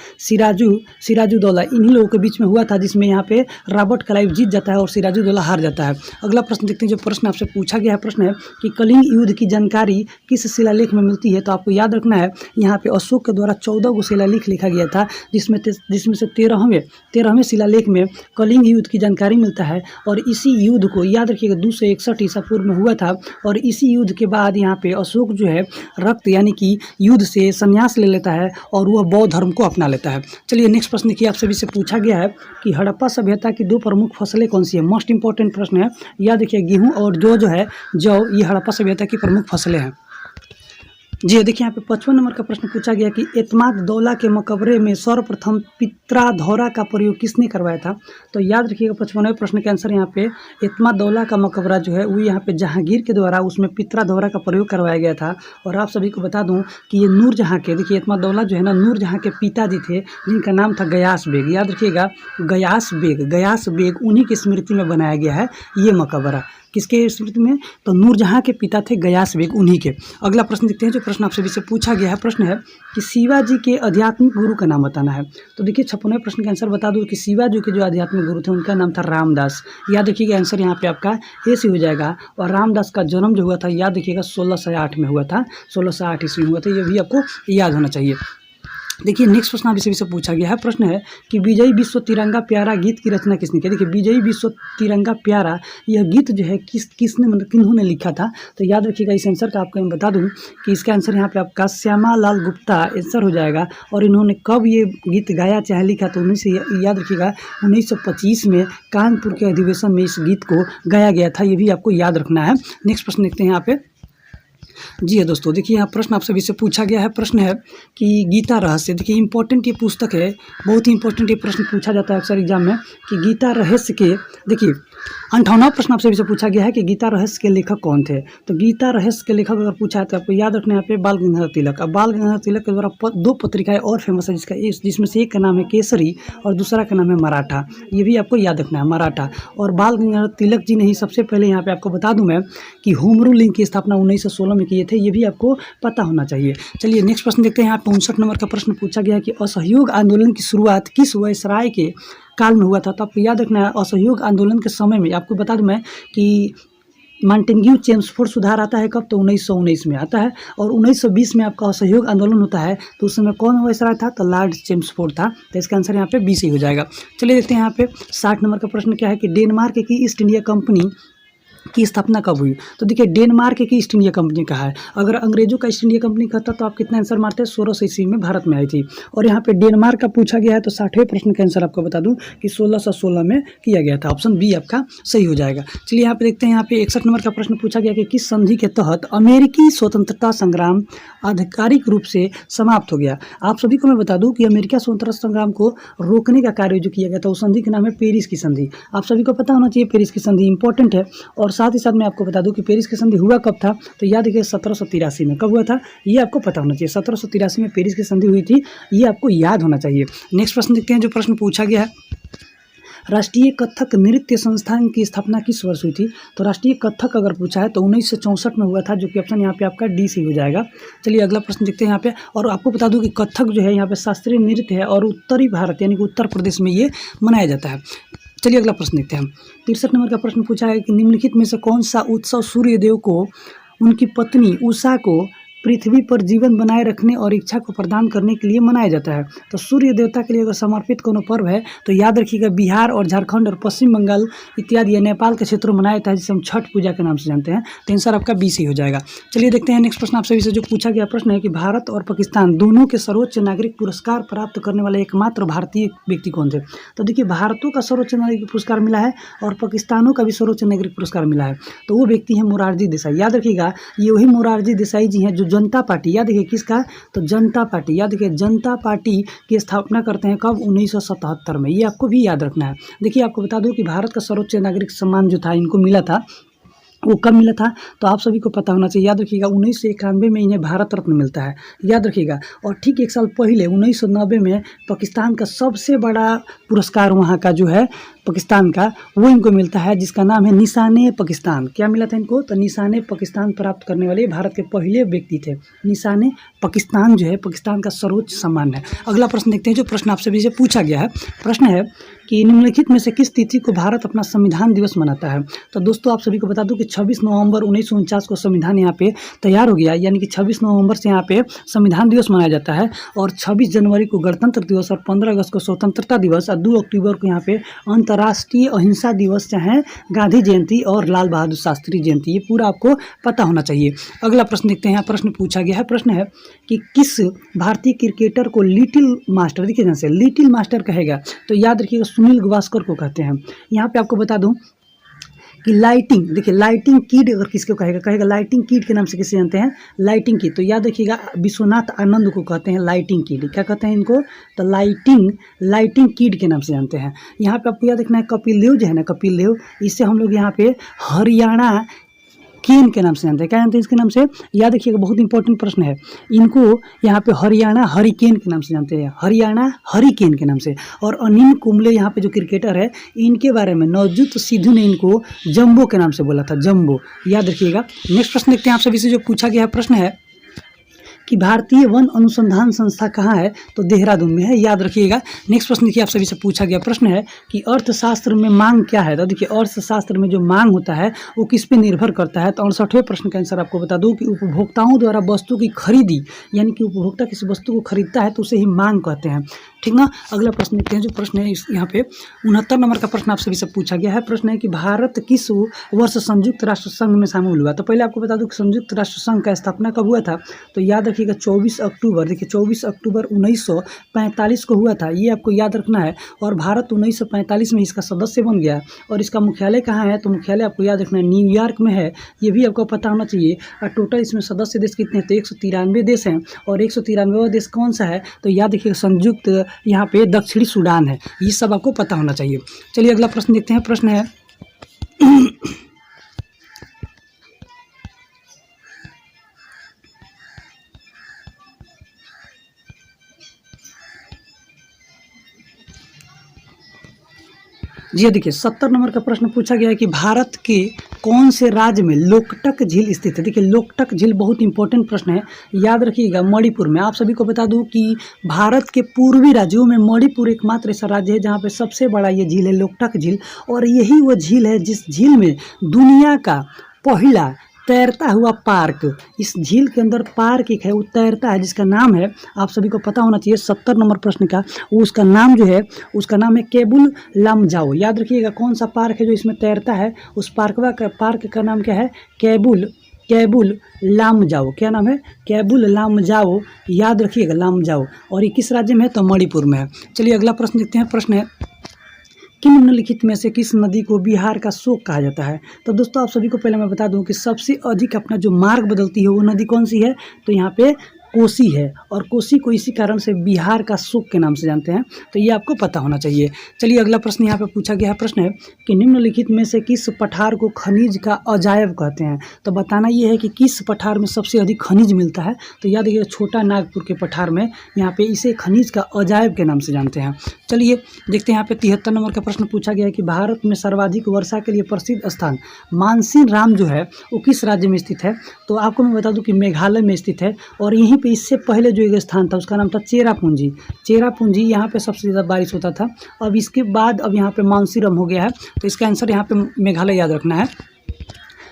इन्हीं लोगों के बीच में हुआ था, जिसमें यहाँ पे रॉबर्ट क्लाइव जीत जाता है और सिराजुद्दौला हार जाता है। अगला प्रश्न देखते हैं जो प्रश्न आपसे पूछा गया है। प्रश्न है कि कलिंग युद्ध की जानकारी किस शिलालेख में मिलती है। तो आपको याद रखना है यहाँ पे अशोक के द्वारा 14 को शिलालेख लिखा गया था, जिसमें से 13वें शिलालेख में कलिंग युद्ध की जानकारी मिलता है। और इसी युद्ध को याद रखिएगा 261 ईसा पूर्व में हुआ था। और इसी युद्ध के बाद यहाँ पे अशोक जो है रक्त यानी कि युद्ध से संन्यास ले लेता है और वह बौद्ध धर्म को अपना लेता है। चलिए नेक्स्ट प्रश्न देखिए आप सभी से पूछा गया है कि हड़प्पा सभ्यता की 2 प्रमुख फसलें कौन सी है। मोस्ट इंपॉर्टेंट प्रश्न है, याद रखिए गेहूं और जौ ये हड़प्पा सभ्यता की प्रमुख फसलें हैं। जी देखिए यहाँ पे 55 नंबर का प्रश्न पूछा गया कि एतमाद दौला के मकबरे में सर्वप्रथम पित्राधौरा का प्रयोग किसने करवाया था। तो याद रखिएगा 55वें प्रश्न के आंसर यहाँ पे एतमाद दौला का मकबरा जो है वो यहाँ पे जहांगीर के द्वारा उसमें पित्राधौरा का प्रयोग करवाया गया था। और आप सभी को बता दूं कि ये नूरजहाँ के, देखिए एतमाद दौला जो है ना नूरजहाँ के पिताजी थे, जिनका नाम था गयास बेग। याद रखिएगा गयास बेग उन्हीं की स्मृति में बनाया गया है ये मकबरा। किसके स्मृति में? तो नूरजहाँ के पिता थे गयास बेग, उन्हीं के। अगला प्रश्न देखते हैं जो प्रश्न आप सभी से पूछा गया है। प्रश्न है कि शिवाजी के आध्यात्मिक गुरु का नाम बताना है। तो देखिए 56वें प्रश्न का आंसर बता दूं कि शिवाजी के जो आध्यात्मिक गुरु थे उनका नाम था रामदास। याद रखिएगा आंसर यहाँ पे आपका ए से हो जाएगा। और रामदास का जन्म जो हुआ था याद रखिएगा 1608 में हुआ था, 1608 ईस्वी में हुआ था। ये भी आपको याद होना चाहिए। देखिए नेक्स्ट प्रश्न अभी से पूछा गया है। प्रश्न है कि विजयी विश्व तिरंगा प्यारा गीत की रचना किसने की? देखिए विजयी विश्व तिरंगा प्यारा यह गीत जो है किसने मतलब किन्होंने लिखा था? तो याद रखिएगा इस आंसर का आपको मैं बता दूं कि इसका आंसर यहाँ पे आपका श्यामा लाल गुप्ता आंसर हो जाएगा। और इन्होंने कब ये गीत गाया चाहे लिखा? तो याद रखिएगा 1925 में कानपुर के अधिवेशन में इस गीत को गाया गया था। ये भी आपको याद रखना है। नेक्स्ट प्रश्न देखते हैं यहाँ पे। जी हाँ दोस्तों, देखिए यहाँ प्रश्न आप सभी से पूछा गया है। प्रश्न है कि गीता रहस्य, देखिए इंपॉर्टेंट ये पुस्तक है, बहुत ही इंपॉर्टेंट ये प्रश्न पूछा जाता है अक्सर एग्जाम में कि गीता रहस्य के, देखिए 58वां प्रश्न आप सभी से पूछा गया है कि गीता रहस्य के लेखक कौन थे? तो गीता रहस्य के लेखक अगर पूछा है तो आपको याद रखना है यहाँ पे बाल गंगाधर तिलक। अब बाल गंगाधर तिलक के द्वारा 2 पत्रिकाएं और फेमस है जिसमें से एक का नाम है केसरी और दूसरा का नाम है मराठा। ये भी आपको याद रखना है, मराठा। और बाल गंगाधर तिलक जी ने ही सबसे पहले यहाँ पे आपको बता दूं मैं कि होम रूल लीग की स्थापना 1916 में किए थे। ये भी आपको पता होना चाहिए। चलिए नेक्स्ट प्रश्न देखते हैं। यहाँ पे 59 नंबर का प्रश्न पूछा गया कि असहयोग आंदोलन की शुरुआत किस वायसराय के काल में हुआ था? तो आपको याद रखना है असहयोग आंदोलन के समय में आपको बता दूं मैं कि मॉन्टेग्यू चेम्सफोर्ड सुधार आता है कब? तो 1919 में आता है। और 1920 में आपका असहयोग आंदोलन होता है तो उस समय कौन वायसराय था? तो लॉर्ड चेम्सफोर्ड था। तो इसका आंसर यहाँ पे बी से हो जाएगा। चलिए देखते हैं यहाँ पे 60 नंबर का प्रश्न क्या है कि डेनमार्क की ईस्ट इंडिया कंपनी की स्थापना कब हुई? तो देखिए डेनमार्क की ईस्ट इंडिया कंपनी कहा है। अगर अंग्रेजों का ईस्ट इंडिया कंपनी कहता तो आप कितना आंसर मारते हैं? 1600 ईस्वी में भारत में आई थी। और यहाँ पे डेनमार्क का पूछा गया है तो 60वें प्रश्न का आंसर आपको बता दूं कि 1616 में किया गया था। ऑप्शन बी आपका सही हो जाएगा। चलिए यहाँ पे देखते हैं। यहाँ पे 61 नंबर का प्रश्न पूछा गया कि किस संधि के तहत अमेरिकी स्वतंत्रता संग्राम आधिकारिक रूप से समाप्त हो गया? आप सभी को मैं बता दूं कि अमेरिका स्वतंत्रता संग्राम को रोकने का कार्य जो किया गया था उस संधि का नाम है पेरिस की संधि। आप सभी को पता होना चाहिए पेरिस की संधि इंपॉर्टेंट है। और साथ ही साथ मैं आपको बता दूं कि पेरिस की संधि हुआ कब था? तो याद रखिए 1783 में। कब हुआ था ये आपको पता होना चाहिए। 1783 में पेरिस की संधि हुई थी, ये आपको याद होना चाहिए। नेक्स्ट प्रश्न देखते हैं। जो प्रश्न पूछा गया है राष्ट्रीय कथक नृत्य संस्थान की स्थापना किस वर्ष हुई थी? तो राष्ट्रीय कथक अगर पूछा है तो 1964 में हुआ था, जो कि ऑप्शन यहाँ पे आपका डी सी हो जाएगा। चलिए अगला प्रश्न देखते हैं यहाँ पे। और आपको बता दूं कि कथक जो है यहाँ पे शास्त्रीय नृत्य है और उत्तरी भारत यानी कि उत्तर प्रदेश में ये मनाया जाता है। चलिए अगला प्रश्न देखते हैं हम। 63 नंबर का प्रश्न पूछा है कि निम्नलिखित में से कौन सा उत्सव सूर्यदेव को उनकी पत्नी उषा को पृथ्वी पर जीवन बनाए रखने और इच्छा को प्रदान करने के लिए मनाया जाता है? तो सूर्य देवता के लिए अगर समर्पित कोनो पर्व है तो याद रखिएगा बिहार और झारखंड और पश्चिम बंगाल इत्यादि या नेपाल के क्षेत्रों में मनाया जाता है, जिसे हम छठ पूजा के नाम से जानते हैं। तो आंसर आपका बी सी हो जाएगा। चलिए देखते हैं नेक्स्ट प्रश्न आप सभी से जो पूछा गया प्रश्न है कि भारत और पाकिस्तान दोनों के सर्वोच्च नागरिक पुरस्कार प्राप्त करने वाले एकमात्र भारतीय व्यक्ति कौन थे? तो देखिए भारतों का सर्वोच्च नागरिक पुरस्कार मिला है और पाकिस्तानों का भी सर्वोच्च नागरिक पुरस्कार मिला है। तो वो व्यक्ति है मोरारजी देसाई। याद रखिएगा ये वही मोरारजी देसाई जी हैं जो जनता पार्टी, याद देखिए किसका? तो जनता पार्टी। याद देखिए जनता पार्टी की स्थापना करते हैं कब? 1977 में। ये आपको भी याद रखना है। देखिए आपको बता दूं कि भारत का सर्वोच्च नागरिक सम्मान जो था इनको मिला था वो कब मिला था? तो आप सभी को पता होना चाहिए। याद रखिएगा 1991 में इन्हें भारत रत्न मिलता है, याद रखिएगा। और ठीक एक साल पहले 1990 में पाकिस्तान का सबसे बड़ा पुरस्कार वहाँ का जो है पाकिस्तान का वो इनको मिलता है, जिसका नाम है निशाने पाकिस्तान। क्या मिला था इनको? तो निशाने पाकिस्तान प्राप्त करने वाले भारत के पहले व्यक्ति थे। निशाने पाकिस्तान जो है पाकिस्तान का सर्वोच्च सम्मान है। अगला प्रश्न देखते हैं जो प्रश्न आप सभी से पूछा गया है। प्रश्न है कि निम्नलिखित में से किस तिथि को भारत अपना संविधान दिवस मनाता है? तो दोस्तों आप सभी को बता दूं कि 26 नवंबर 1949 को संविधान यहाँ पे तैयार हो गया, यानी कि 26 नवंबर से यहाँ पे संविधान दिवस मनाया जाता है। और 26 जनवरी को गणतंत्र दिवस और 15 अगस्त को स्वतंत्रता दिवस और 2 अक्टूबर को यहाँ पे अंतर्राष्ट्रीय अहिंसा दिवस, चाहे गांधी जयंती और लाल बहादुर शास्त्री जयंती, ये पूरा आपको पता होना चाहिए। अगला प्रश्न देखते हैं। यहाँ प्रश्न पूछा गया है। प्रश्न है कि किस भारतीय क्रिकेटर को लिटिल मास्टर, देखिए जैसे लिटिल मास्टर कहेगा तो याद रखिएगा सुनील गावस्कर को कहते हैं। यहाँ पे आपको बता दूं कि लाइटिंग, देखिए लाइटिंग किड अगर किसको कहेगा लाइटिंग किड के नाम से किसे जानते हैं? Lighting kid. तो याद रखिएगा विश्वनाथ आनंद को कहते हैं लाइटिंग किड। क्या कहते हैं इनको? तो लाइटिंग किड के नाम से जानते हैं। यहाँ पे आपको याद रखना है कपिल देव जो है ना, कपिल देव, इससे हम लोग यहाँ पे हरियाणा केन के नाम से जानते हैं। क्या जानते हैं इसके नाम से? याद रखिएगा, बहुत इंपॉर्टेंट प्रश्न है। इनको यहाँ पे हरियाणा हरिकेन के नाम से जानते हैं, हरियाणा हरिकेन के नाम से। और अनिल कुंबले यहाँ पे जो क्रिकेटर है, इनके बारे में नवजोत सिद्धू ने इनको जंबो के नाम से बोला था, जंबो। याद रखिएगा। नेक्स्ट प्रश्न देखते हैं आप सभी से जो पूछा गया प्रश्न है कि भारतीय वन अनुसंधान संस्था कहाँ है? तो देहरादून में है। याद रखिएगा। नेक्स्ट प्रश्न देखिए, आप सभी से पूछा गया प्रश्न है कि अर्थशास्त्र में मांग क्या है? तो देखिए, अर्थशास्त्र में जो मांग होता है वो किस पे निर्भर करता है? तो 68वें प्रश्न का आंसर आपको बता दूं कि उपभोक्ताओं द्वारा वस्तु की खरीदी, यानी कि उपभोक्ता किसी वस्तु को खरीदता है तो उसे ही मांग कहते हैं। ठीक ना। अगला प्रश्न देखते हैं। जो प्रश्न है इस यहाँ पे 69 नंबर का प्रश्न आप सभी से पूछा गया है। प्रश्न है कि भारत किस वर्ष संयुक्त राष्ट्र संघ में शामिल हुआ? तो पहले आपको बता दूं कि संयुक्त राष्ट्र संघ का स्थापना कब हुआ था? तो याद रखिएगा 24 अक्टूबर। देखिए 24 अक्टूबर 1945 को हुआ था, ये आपको याद रखना है। और भारत 1945 में इसका सदस्य बन गया। और इसका मुख्यालय कहाँ है? तो मुख्यालय आपको याद रखना है न्यूयॉर्क में है, ये भी आपको पता होना चाहिए। और टोटल इसमें सदस्य देश कितने हैं? तो 193 देश हैं। और 193वां देश कौन सा है? तो याद रखिएगा संयुक्त यहाँ पे दक्षिणी सूडान है। ये सब आपको पता होना चाहिए। चलिए अगला प्रश्न देखते हैं। प्रश्न है जी, देखिए 70 नंबर का प्रश्न पूछा गया है कि भारत के कौन से राज्य में लोकटक झील स्थित है? देखिए लोकटक झील बहुत इंपॉर्टेंट प्रश्न है, याद रखिएगा मणिपुर में। आप सभी को बता दूं कि भारत के पूर्वी राज्यों में मणिपुर एकमात्र ऐसा राज्य है जहां पे सबसे बड़ा ये झील है, लोकटक झील। और यही वो झील है जिस झील में दुनिया का पहला तैरता हुआ पार्क, इस झील के अंदर पार्क एक है, वो तैरता है, जिसका नाम है, आप सभी को पता होना चाहिए 70 नंबर प्रश्न का, वो उसका नाम जो है, उसका नाम है केबुल लामजाओ। याद रखिएगा कौन सा पार्क है जो इसमें तैरता है, उस पार्क का नाम क्या है? केबुल लामजाओ। क्या नाम है? केबुल लामजाओ। याद रखिएगा लामजाओ। और ये किस राज्य में है? तो मणिपुर में है। चलिए अगला प्रश्न देखते हैं। प्रश्न है कि निम्नलिखित में से किस नदी को बिहार का शोक कहा जाता है? तो दोस्तों आप सभी को पहले मैं बता दूं कि सबसे अधिक अपना जो मार्ग बदलती है वो नदी कौन सी है? तो यहाँ पे कोसी है। और कोसी को इसी कारण से बिहार का शोक के नाम से जानते हैं, तो ये आपको पता होना चाहिए। चलिए अगला प्रश्न यहाँ पे पूछा गया है। प्रश्न है कि निम्नलिखित में से किस पठार को खनिज का अजायब कहते हैं? तो बताना ये है कि किस पठार में सबसे अधिक खनिज मिलता है। तो याद रखिएगा छोटा नागपुर के पठार में, यहाँ पे इसे खनिज का अजायब के नाम से जानते हैं। चलिए देखते हैं यहाँ पे 73 नंबर का प्रश्न पूछा गया है कि भारत में सर्वाधिक वर्षा के लिए प्रसिद्ध स्थान मानसिन राम जो है वो किस राज्य में स्थित है? तो आपको मैं बता दूं कि मेघालय में स्थित है। और यहीं पे इससे पहले जो एक स्थान था उसका नाम था चेरापूंजी। यहाँ पे सबसे ज़्यादा बारिश होता था। अब इसके बाद अब यहाँ पे मानसीराम हो गया है, तो इसका आंसर यहाँ पे मेघालय याद रखना है।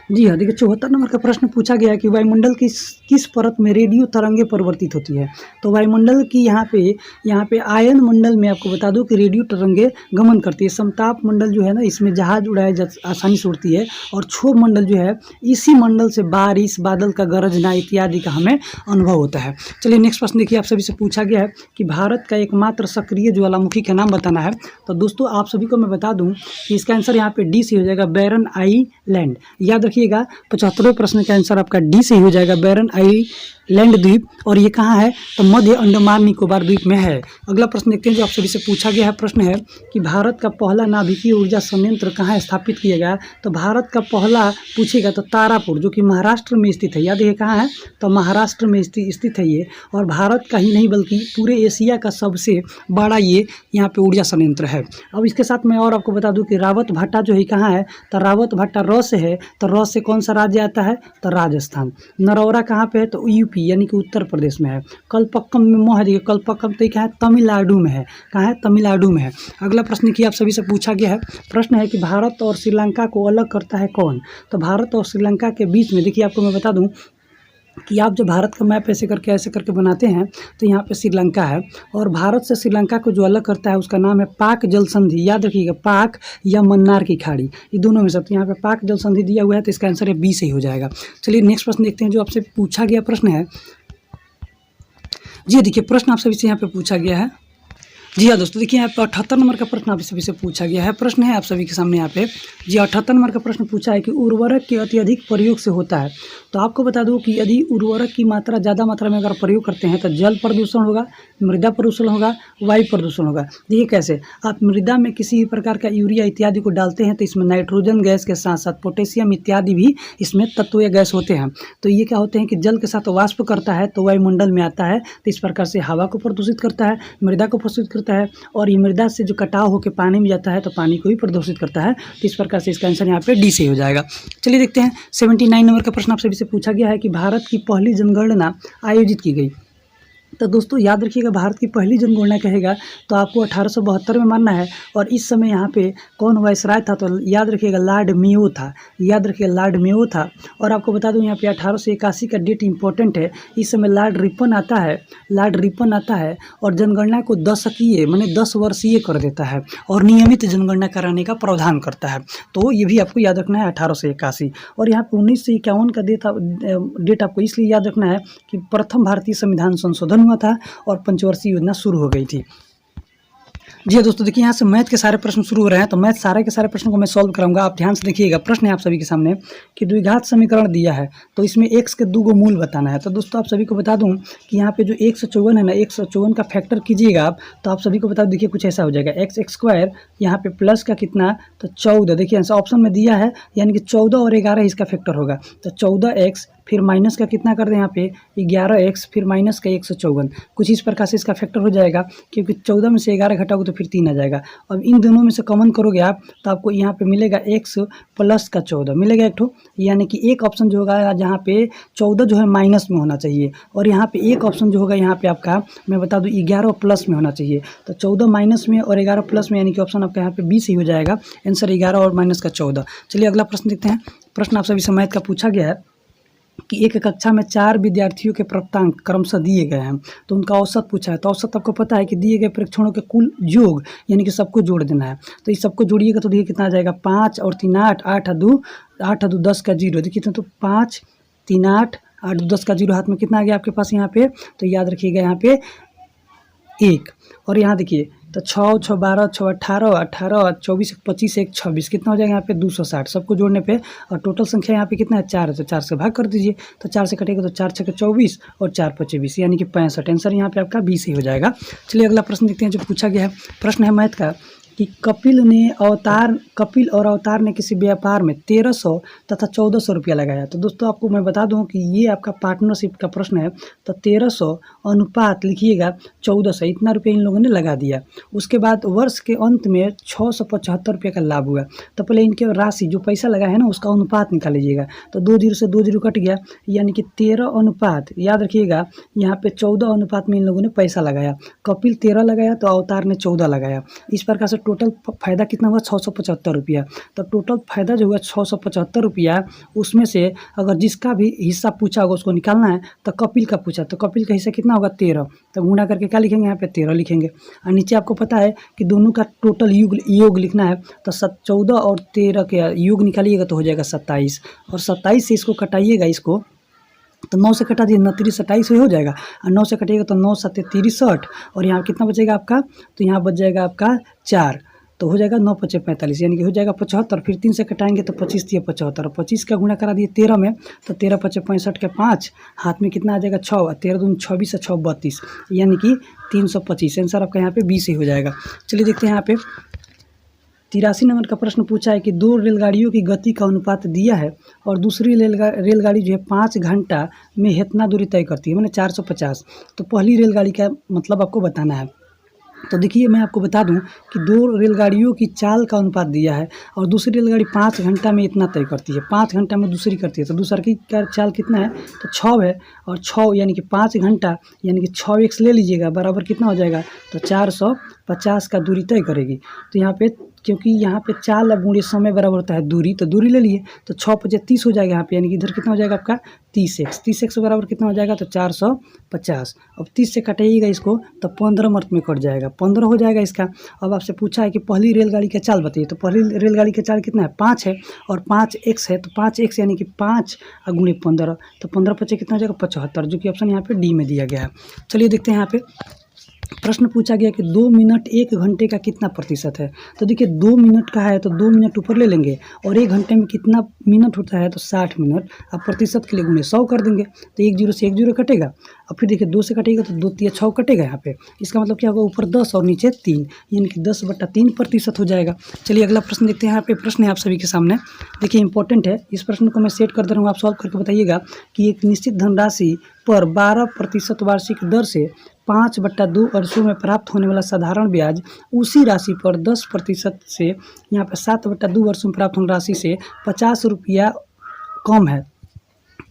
जी हाँ, देखिए 74 नंबर का प्रश्न पूछा गया है कि वायुमंडल की किस परत में रेडियो तरंगे परिवर्तित होती है? तो वायुमंडल की यहाँ पे आयन मंडल में आपको बता दूं कि रेडियो तरंगे गमन करती है। समताप मंडल जो है ना, इसमें जहाज उड़ाया आसानी से उड़ती है। और क्षोभ मंडल जो है, इसी मंडल से बारिश, बादल का गरजना इत्यादि का हमें अनुभव होता है। चलिए नेक्स्ट प्रश्न देखिए, आप सभी से पूछा गया है कि भारत का एकमात्र सक्रिय ज्वालामुखी का नाम बताना है। तो दोस्तों आप सभी को मैं बता दूँ कि इसका आंसर यहाँ पे डी से हो जाएगा, बैरन आइलैंड। याद रखिएगा 75वें प्रश्न का आंसर आपका डी से हो जाएगा, बैरन आइलैंड द्वीप। और ये कहाँ है? तो मध्य अंडमान निकोबार द्वीप में है। अगला प्रश्न देखते हैं जो आप सभी से पूछा गया है। प्रश्न है कि भारत का पहला नाभिकीय ऊर्जा संयंत्र कहाँ स्थापित किया गया? तो भारत का पहला पूछेगा तो तारापुर, जो कि महाराष्ट्र में स्थित है। याद है कहाँ है? तो महाराष्ट्र में स्थित है ये। और भारत का ही नहीं बल्कि पूरे एशिया का सबसे बड़ा ये यहाँ पे ऊर्जा संयंत्र है। अब इसके साथ मैं और आपको बता दूं कि रावत भट्टा जो है कहाँ है? तो रावत भट्टा र से है। तो र से कौन सा राज्य आता है? तो राजस्थान। नरौरा कहाँ पे है? तो यूपी यानी कि उत्तर प्रदेश में है। कल्पक्कम में मोह है, देखिए कल्पक्कम तो कहाँ है? तमिलनाडु में है। कहाँ है? तमिलनाडु में है। अगला प्रश्न की आप सभी से पूछा गया है। प्रश्न है कि भारत और श्रीलंका को अलग करता है कौन? तो भारत और श्रीलंका के बीच में, देखिए आपको मैं बता दूं कि आप जो भारत का मैप ऐसे करके बनाते हैं तो यहाँ पे श्रीलंका है। और भारत से श्रीलंका को जो अलग करता है उसका नाम है पाक जल संधि। याद रखिएगा, पाक या मन्नार की खाड़ी, ये दोनों में सब। तो यहाँ पे पाक जल संधि दिया हुआ है, तो इसका आंसर है बी सही हो जाएगा। चलिए नेक्स्ट प्रश्न देखते हैं जो आपसे पूछा गया प्रश्न है। जी देखिए प्रश्न आप सभी से यहाँ पे पूछा गया है। जी हाँ दोस्तों, देखिए यहाँ पे 78 नंबर का प्रश्न आप सभी से पूछा गया है। प्रश्न है आप सभी के सामने यहाँ पे। जी 78 नंबर का प्रश्न पूछा है कि उर्वरक के अत्यधिक प्रयोग से होता है। तो आपको बता दूं कि यदि उर्वरक की मात्रा ज़्यादा मात्रा में अगर प्रयोग करते हैं तो जल प्रदूषण होगा, मृदा प्रदूषण होगा, वायु प्रदूषण होगा। देखिए कैसे, आप मृदा में किसी भी प्रकार का यूरिया इत्यादि को डालते हैं तो इसमें नाइट्रोजन गैस के साथ साथ पोटेशियम इत्यादि भी इसमें तत्व या गैस होते हैं। तो ये क्या होते हैं कि जल के साथ वाष्प करता है तो वायुमंडल में आता है, तो इस प्रकार से हवा को प्रदूषित करता है, मृदा को प्रदूषित करता है, और ये मृदा से जो कटाव होकर पानी में जाता है तो पानी को भी प्रदूषित करता है। तो इस प्रकार से इसका आंसर यहाँ पे डी से हो जाएगा। चलिए देखते हैं 79 नंबर का प्रश्न आप सभी से पूछा गया है कि भारत की पहली जनगणना आयोजित की गई। तो दोस्तों याद रखिएगा, भारत की पहली जनगणना कहेगा तो आपको 1872 में मानना है। और इस समय यहाँ पे कौन वायसराय था, तो याद रखिएगा लॉर्ड मेयो था। याद रखिएगा लॉर्ड मेयो था। और आपको बता दूं यहाँ पे 1881 का डेट इंपॉर्टेंट है। इस समय लॉर्ड रिपन आता है, लॉर्ड रिपन आता है और जनगणना को दशकीय माने 10 वर्षीय कर देता है और नियमित जनगणना कराने का प्रावधान करता है। तो ये भी आपको याद रखना है 1881। और यहाँ पे 1951 का डेट आपको इसलिए याद रखना है कि प्रथम भारतीय संविधान संशोधन हुआ था और पंचवर्षीय योजना शुरू हो गई थी। जी हाँ दोस्तों, देखिए यहाँ से मैथ के सारे प्रश्न शुरू हो रहे हैं। तो मैथ सारे के सारे प्रश्नों को मैं सॉल्व कराऊंगा, आप ध्यान से देखिएगा। प्रश्न है आप सभी के सामने कि द्विघात समीकरण दिया है तो इसमें x के 2 मूल बताना है। तो दोस्तों आप सभी को बता दूं कि यहाँ पे जो 154 है ना, 154 का फैक्टर कीजिएगा आप, तो आप सभी को बता दूं, देखिए कुछ ऐसा हो जाएगा x स्क्वायर, यहाँ पे प्लस का कितना, तो 14। देखिए आंसर ऑप्शन में दिया है, यानी कि 14 और 11 इसका फैक्टर होगा। तो 14x फिर माइनस का कितना कर दें यहाँ पे 11x फिर माइनस का 154, कुछ इस प्रकार से इसका फैक्टर हो जाएगा, क्योंकि 14 में से 11 घटाओगे तो फिर 3 आ जाएगा। अब इन दोनों में से कॉमन करोगे आप तो आपको यहाँ पे मिलेगा x प्लस का 14 मिलेगा एक ठो, यानी कि एक ऑप्शन जो होगा जहाँ पे 14 जो है माइनस में होना चाहिए, और यहाँ पे एक ऑप्शन जो होगा यहाँ पे आपका मैं बता दूँ 11 प्लस में होना चाहिए। तो 14 माइनस में और 11 प्लस में, यानी कि ऑप्शन आपका यहाँ पे 20 ही हो जाएगा। आंसर 11 और माइनस का 14। चलिए अगला प्रश्न देखते हैं। प्रश्न आप सभी से मैथ का पूछा गया है कि एक कक्षा में 4 विद्यार्थियों के प्राप्तांक क्रमशः दिए गए हैं, तो उनका औसत पूछा है। तो औसत आपको पता है कि दिए गए परीक्षणों के कुल योग, यानी कि सबको जोड़ देना है। तो इस सबको जोड़िएगा तो देखिए कितना आ जाएगा, 5 और 3 8, 8 और 2 10 का 0। देखिए तो 5 3 8 8 10 का 0 हाथ में कितना आ गया आपके पास यहाँ पे, तो याद रखिएगा यहाँ पे 1। और यहाँ देखिए तो 6 6 12 6 18 18 24 25 1 26 कितना हो जाएगा यहाँ पे 260 सबको जोड़ने पे। और टोटल संख्या यहाँ पे कितना है 4 है, तो 4 से भाग कर दीजिए। तो 4 से कटेगा तो 4 6 24 और 4 5 24, यानी कि 65। आंसर यहाँ पे आपका 20 ही हो जाएगा। चलिए अगला प्रश्न देखते हैं जो पूछा गया है। प्रश्न है मैथ का कि कपिल और अवतार ने किसी व्यापार में 1300 तथा 1400 रुपया लगाया। तो दोस्तों आपको मैं बता दूं कि ये आपका पार्टनरशिप का प्रश्न है। तो 1300 अनुपात लिखिएगा 1400, इतना रुपया इन लोगों ने लगा दिया। उसके बाद वर्ष के अंत में 675 रुपये का लाभ हुआ। तो पहले इनके राशि जो पैसा लगा है ना उसका अनुपात निकाल लीजिएगा। तो 2 0 से 2 0 कट गया, यानी कि 13 अनुपात, याद रखिएगा यहाँ पे 14 अनुपात में इन लोगों ने पैसा लगाया। कपिल 13 लगाया तो अवतार ने 14 लगाया। इस प्रकार से टोटल फायदा कितना हुआ 675 रुपया। तो टोटल फायदा जो हुआ 675 रुपया, उसमें से अगर जिसका भी हिस्सा पूछा होगा उसको निकालना है। तो कपिल का पूछा, तो कपिल का हिस्सा कितना होगा 13। तो गुणा करके क्या लिखेंगे यहाँ पे 13 लिखेंगे। और नीचे आपको पता है कि दोनों का टोटल योग लिखना है। तो 14 और 13 के योग निकालिएगा तो हो जाएगा 27, और 27 से इसको कटाइएगा, इसको तो 9 से कटा दिए 9 3 27 हो जाएगा। और 9 से कटेगा तो 9 7 63, और यहाँ कितना बचेगा आपका, तो यहाँ बच जाएगा आपका 4, तो हो जाएगा 9 5 45, यानी कि हो जाएगा 75। फिर 3 से कटाएंगे तो 25 3 75, और 25 का गुणा करा दिए 13 में, तो 13 5 65 के 5 हाथ में कितना आ जाएगा 6, और 13 दूनी 26 और 6 32, यानी कि 325। आंसर आपका यहाँ पे 20 ही हो जाएगा। चलिए देखते हैं यहाँ पे 83 नंबर का प्रश्न पूछा है कि 2 रेलगाड़ियों की गति का अनुपात दिया है और दूसरी रेलगाड़ी जो है 5 घंटा में इतना दूरी तय करती है, मैंने 450। तो पहली रेलगाड़ी का मतलब आपको बताना है। तो देखिए मैं आपको बता दूं कि 2 रेलगाड़ियों की चाल का अनुपात दिया है और दूसरी रेलगाड़ी 5 घंटा में इतना तय करती है, 5 घंटा में दूसरी करती है। तो दूसरा की चाल कितना है, तो 6 है, और 6 यानी कि 5 घंटा, यानी कि 6x ले लीजिएगा, बराबर कितना हो जाएगा, तो 450 का दूरी तय करेगी। तो यहाँ पे क्योंकि यहाँ पे चाल गुणे समय बराबर होता है दूरी, तो दूरी ले लिए, तो 6 5 30 हो जाएगा यहाँ पे, यानी कि इधर कितना हो जाएगा आपका 30x। 30x बराबर कितना हो जाएगा, तो 450। अब 30 से कटाइएगा इसको तो 15 मर्त में कट जाएगा, 15 हो जाएगा इसका। अब आपसे पूछा है कि पहली रेलगाड़ी का चाल बताइए। तो पहली रेलगाड़ी का चाल कितना है, 5 है, और 5x है, तो 5x यानी कि 5 गुणे 15, तो 15 5 कितना हो जाएगा 75, जो कि ऑप्शन यहाँ पे डी में दिया गया है। चलिए देखते हैं यहाँ पे प्रश्न पूछा गया कि 2 मिनट 1 घंटे का कितना प्रतिशत है। तो देखिए 2 मिनट का है तो 2 मिनट ऊपर ले लेंगे और 1 घंटे में कितना मिनट होता है तो 60 मिनट। अब प्रतिशत के लिए गुणे 100 कर देंगे तो 1 जीरो से 1 जीरो कटेगा। अब फिर देखिए 2 से कटेगा तो 2 तिया 6 कटेगा यहाँ पे। इसका मतलब क्या होगा, ऊपर 10 और नीचे 3, यानी कि 10/3% हो जाएगा। चलिए अगला प्रश्न देखते हैं। यहाँ पे प्रश्न है आप सभी के सामने, देखिए इंपॉर्टेंट है। इस प्रश्न को मैं सेट कर दे रहा हूँ, आप सॉल्व करके बताइएगा कि एक निश्चित धनराशि पर 12% वार्षिक दर से 5/2 वर्षों में प्राप्त होने वाला साधारण ब्याज उसी राशि पर 10% से यहाँ पर 7/2 वर्षों में प्राप्त होने राशि से 50 रुपया कम है।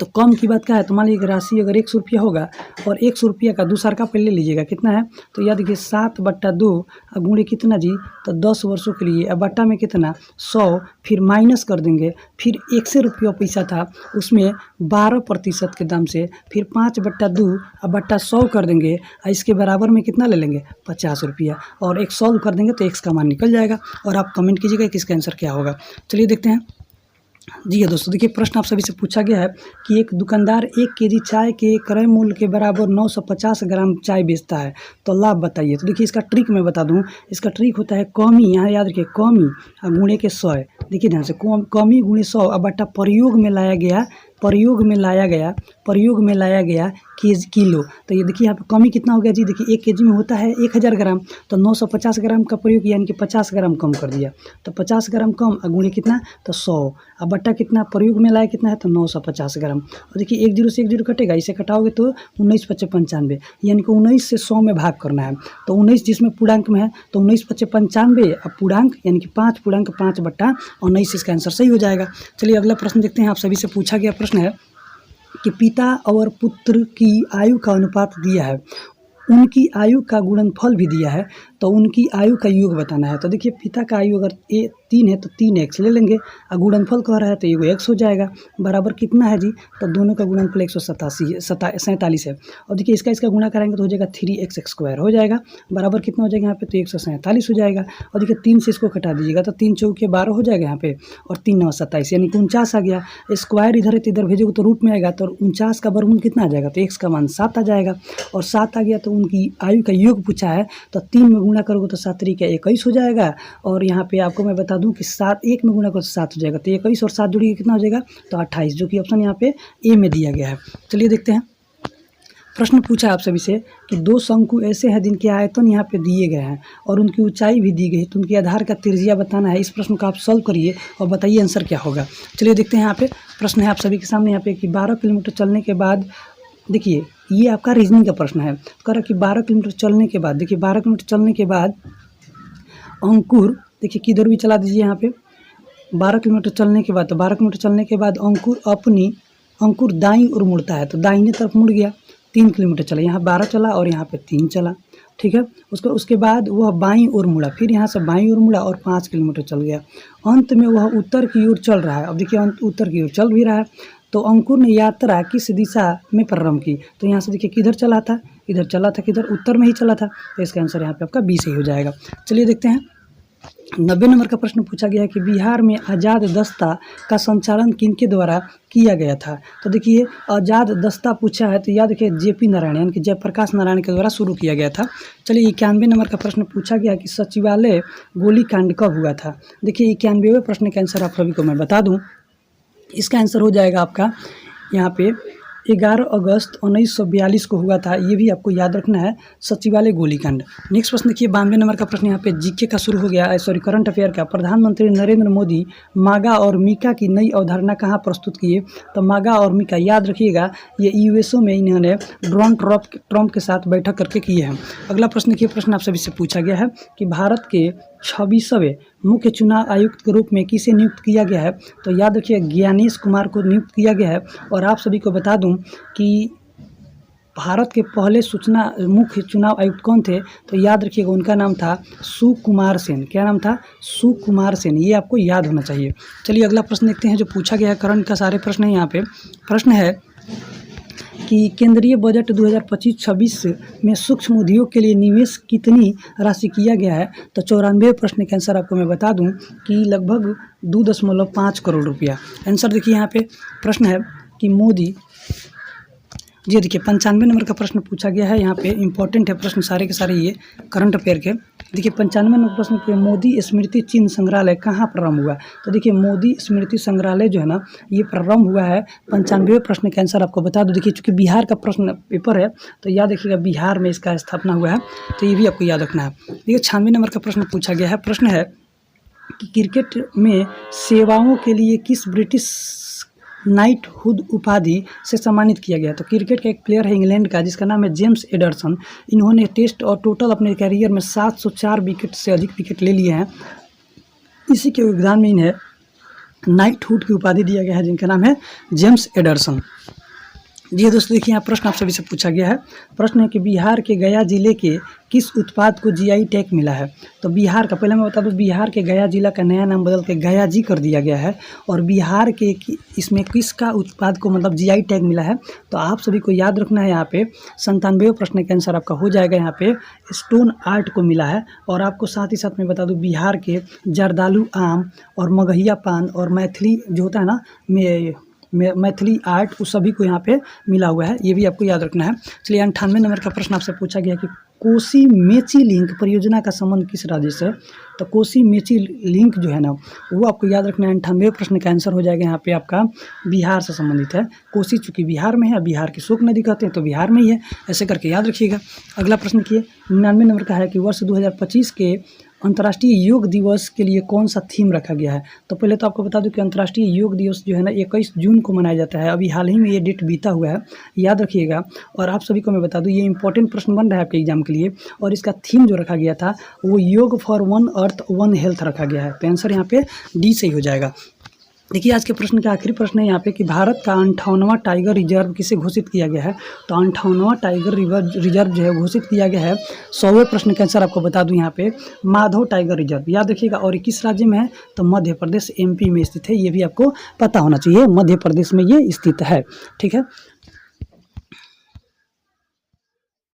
तो कम की बात क्या है, तो मान लीजिए राशि अगर 100 रुपया होगा और 100 रुपया का दूसरा का पहले लीजिएगा कितना है, तो याद देखिए 7/2 गुणे कितना जी, तो 10 वर्षों के लिए। अब बट्टा में कितना 100, फिर माइनस कर देंगे, फिर 100 रुपया पैसा था उसमें 12% के दाम से फिर 5/2 अब बट्टा 100 कर देंगे और इसके बराबर में कितना ले लेंगे 50 रुपया और एक सॉल्व कर देंगे तो एक्स का मान निकल जाएगा। और आप कमेंट कीजिएगा कि इसका आंसर क्या होगा। चलिए देखते हैं। जी हाँ दोस्तों, देखिए प्रश्न आप सभी से पूछा गया है कि एक दुकानदार 1 केजी चाय के क्रय मूल्य के बराबर 950 ग्राम चाय बेचता है, तो लाभ बताइए। तो देखिए इसका ट्रिक मैं बता दूं, इसका ट्रिक होता है कमी, यहाँ याद रखिए कमी गुणे के 100। देखिए ध्यान से कमी गुणे 100 अब बटा प्रयोग में लाया गया किलो। तो ये देखिए यहाँ पे कमी कितना हो गया जी, देखिए 1 केजी में होता है 1000 ग्राम, तो 950 ग्राम का प्रयोग यानी कि 50 ग्राम कम कर दिया, तो 50 ग्राम कम गुणे कितना तो 100। अब बट्टा कितना प्रयोग में लाया कितना है तो 950 ग्राम। और देखिए 1 जीरो से 1 जीरो कटेगा, इसे घटाओगे तो 19 × 5 = 95, यानी कि 19 से 100 में भाग करना है। तो 19 जिसमें पूर्णांक में है तो 19 × 5 = 95, अब पूर्णांक यानी कि 5 पूर्णांक 5/19, इसका आंसर सही हो जाएगा। चलिए अगला प्रश्न देखते हैं। आप सभी से पूछा गया प्रश्न है कि पिता और पुत्र की आयु का अनुपात दिया है, उनकी आयु का गुणनफल भी दिया है, तो उनकी आयु का योग बताना है। तो देखिए पिता का आयु अगर 3 है तो 3x ले लेंगे और गुणनफल कह रहा है तो ये x हो जाएगा, बराबर कितना है जी, तो दोनों का गुणनफल 147 है। और देखिए इसका गुणा कराएंगे तो हो जाएगा 3x² हो जाएगा, बराबर कितना हो जाएगा यहाँ पे तो 147 हो जाएगा। और देखिए 3 से इसको कटा दीजिएगा तो 3 चौके 12 हो जाएगा यहाँ पे, और 3 9 27 यानी कि 49 आ गया। स्क्वायर इधर है तो इधर भेजोगे तो रूट में आएगा, तो 49 का वर्गमूल कितना आ जाएगा, तो x का मान 7 आ जाएगा। और 7 आ गया तो उनकी आयु का योग पूछा है, तो 3 में गुणा करोगे तो 7 × 21 हो जाएगा। और यहाँ पे आपको मैं बता दूं कि 7 1 में गुणा करो तो 7 हो जाएगा, तो 21 और 7 जोड़िए कितना हो जाएगा तो 28, जो कि ऑप्शन यहाँ पे ए में दिया गया है। चलिए देखते हैं। प्रश्न पूछा आप सभी से कि 2 शंकु ऐसे हैं जिनके आयतन यहाँ पे दिए गए हैं और उनकी ऊंचाई भी दी गई है, तो उनके आधार का त्रिज्या बताना है। इस प्रश्न को आप सॉल्व करिए और बताइए आंसर क्या होगा। चलिए देखते हैं। यहाँ पे प्रश्न है आप सभी के सामने यहाँ पे कि 12 किलोमीटर चलने के बाद, देखिए ये आपका रीजनिंग का प्रश्न है, कह रहा कि 12 किलोमीटर चलने के बाद, देखिए 12 किलोमीटर चलने के बाद अंकुर, देखिए किधर भी चला दीजिए यहाँ पे 12 किलोमीटर चलने के बाद, तो 12 किलोमीटर चलने के बाद अंकुर दाईं ओर मुड़ता है, तो दाहिने तरफ मुड़ गया, 3 किलोमीटर चला, यहाँ 12 चला और यहाँ पे 3 चला, ठीक है। उसके बाद वह बाईं ओर मुड़ा, फिर यहाँ से बाईं ओर मुड़ा और 5 किलोमीटर चल गया। अंत में वह उत्तर की ओर चल रहा है। अब देखिए उत्तर की ओर चल भी रहा है, तो अंकुर ने यात्रा किस दिशा में प्रारंभ की, तो यहाँ से देखिए किधर चला था, इधर चला था, किधर उत्तर में ही चला था, तो इसका आंसर यहाँ पे आपका बी सही हो जाएगा। चलिए देखते हैं। 90 नंबर का प्रश्न पूछा गया है कि बिहार में आज़ाद दस्ता का संचालन किनके द्वारा किया गया था। तो देखिए आज़ाद दस्ता पूछा है तो याद रखिए JP नारायण यानी कि जयप्रकाश नारायण के द्वारा शुरू किया गया था। चलिए 91 नंबर का प्रश्न पूछा गया कि सचिवालय गोलीकांड कब हुआ था। देखिए 91वें प्रश्न का आंसर आप सभी को मैं बता दूँ, इसका आंसर हो जाएगा आपका यहाँ पे 11 अगस्त 1942 को हुआ था। ये भी आपको याद रखना है, सचिवालय गोलीकांड। नेक्स्ट प्रश्न देखिए 92 नंबर का प्रश्न यहाँ पे जीके का शुरू हो गया, सॉरी करंट अफेयर का। प्रधानमंत्री नरेंद्र मोदी मागा और मीका की नई अवधारणा कहाँ प्रस्तुत किए, तो मागा और मीका याद रखिएगा ये यूएसओ में इन्होंने डोनाल्ड ट्रंप के साथ बैठक करके किए हैं। अगला प्रश्न देखिए, प्रश्न आप सभी से पूछा गया है कि भारत के 26वें मुख्य चुनाव आयुक्त के रूप में किसे नियुक्त किया गया है, तो याद रखिए ज्ञानेश कुमार को नियुक्त किया गया है। और आप सभी को बता दूं कि भारत के पहले मुख्य चुनाव आयुक्त कौन थे, तो याद रखिएगा उनका नाम था सुकुमार सेन। क्या नाम था, सुकुमार सेन, ये आपको याद होना चाहिए। चलिए अगला प्रश्न देखते हैं जो पूछा गया है, करंट का सारे प्रश्न है। यहाँ पे प्रश्न है कि केंद्रीय बजट 2025-26 में सूक्ष्म उद्योग के लिए निवेश कितनी राशि किया गया है, तो 94 प्रश्न के आंसर आपको मैं बता दूं कि लगभग 2.5 करोड़ रुपया। आंसर देखिए यहाँ पे प्रश्न है कि मोदी जी देखिए 95 नंबर का प्रश्न पूछा गया है। यहाँ पे इंपॉर्टेंट है प्रश्न सारे के सारे, ये करंट अफेयर के। देखिए 95 नंबर प्रश्न के मोदी स्मृति चिन्ह संग्रहालय कहाँ प्रारंभ हुआ। तो देखिए मोदी स्मृति संग्रहालय जो है ना, ये प्रारंभ हुआ है। 95वें प्रश्न का आंसर आपको बता दो। देखिए चूँकि बिहार का प्रश्न पेपर है तो याद रखिएगा बिहार में इसका स्थापना हुआ है, तो ये भी आपको याद रखना है। देखिए 96 नंबर का प्रश्न पूछा गया है। प्रश्न है कि क्रिकेट में सेवाओं के लिए किस ब्रिटिश नाइटहुड उपाधि से सम्मानित किया गया। तो क्रिकेट का एक प्लेयर है इंग्लैंड का जिसका नाम है जेम्स एडरसन। इन्होंने टेस्ट और टोटल अपने कैरियर में 704 विकेट से अधिक विकेट ले लिए हैं। इसी के योगदान में इन्हें नाइटहुड की उपाधि दिया गया है, जिनका नाम है जेम्स एडरसन। जी दोस्तों देखिए यहाँ प्रश्न आप सभी से पूछा गया है। प्रश्न है कि बिहार के गया जिले के किस उत्पाद को जीआई टैग मिला है। तो बिहार का, पहले मैं बता दूं, बिहार के गया जिला का नया नाम बदल के गया जी कर दिया गया है। और बिहार के इसमें किसका उत्पाद को मतलब जीआई टैग मिला है। तो आप सभी को याद रखना है, यहाँ पे 97वें प्रश्न का आंसर आपका हो जाएगा। यहाँ पे स्टोन आर्ट को मिला है। और आपको साथ ही साथ मैं बता दूँ बिहार के जर्दालू आम और मगहिया पान और मैथिली जो होता है ना मैथिली आर्ट, उस सभी को यहाँ पे मिला हुआ है, ये भी आपको याद रखना है। चलिए 98 नंबर का प्रश्न आपसे पूछा गया कि कोसी मेची लिंक परियोजना का संबंध किस राज्य से। तो कोसी मेची लिंक जो है ना, वो आपको याद रखना है। 98वें प्रश्न का आंसर हो जाएगा यहाँ पे आपका बिहार से संबंधित है। कोसी चूँकि बिहार में है, बिहार की शोक नदी कहते हैं, तो बिहार में ही है, ऐसे करके याद रखिएगा। अगला प्रश्न किए 99 नंबर का है कि वर्ष 2025 के अंतर्राष्ट्रीय योग दिवस के लिए कौन सा थीम रखा गया है। तो पहले तो आपको बता दूं कि अंतर्राष्ट्रीय योग दिवस जो है ना 21 जून को मनाया जाता है। अभी हाल ही में ये डेट बीता हुआ है, याद रखिएगा। और आप सभी को मैं बता दूं ये इंपॉर्टेंट प्रश्न बन रहा है आपके एग्जाम के लिए। और इसका थीम जो रखा गया था वो योग for one earth one health रखा गया है। तो आंसर यहाँ पे डी सही हो जाएगा। देखिए आज के प्रश्न का आखिरी प्रश्न है यहाँ पे कि भारत का 58वां टाइगर रिजर्व किसे घोषित किया गया है। तो 58वां टाइगर रिजर्व जो है घोषित किया गया है। 100वें प्रश्न का आंसर आपको बता दूं यहाँ पे माधव टाइगर रिजर्व, याद रखिएगा। और किस राज्य में है, तो मध्य प्रदेश एमपी में स्थित है। ये भी आपको पता होना चाहिए, मध्य प्रदेश में ये स्थित है। ठीक है।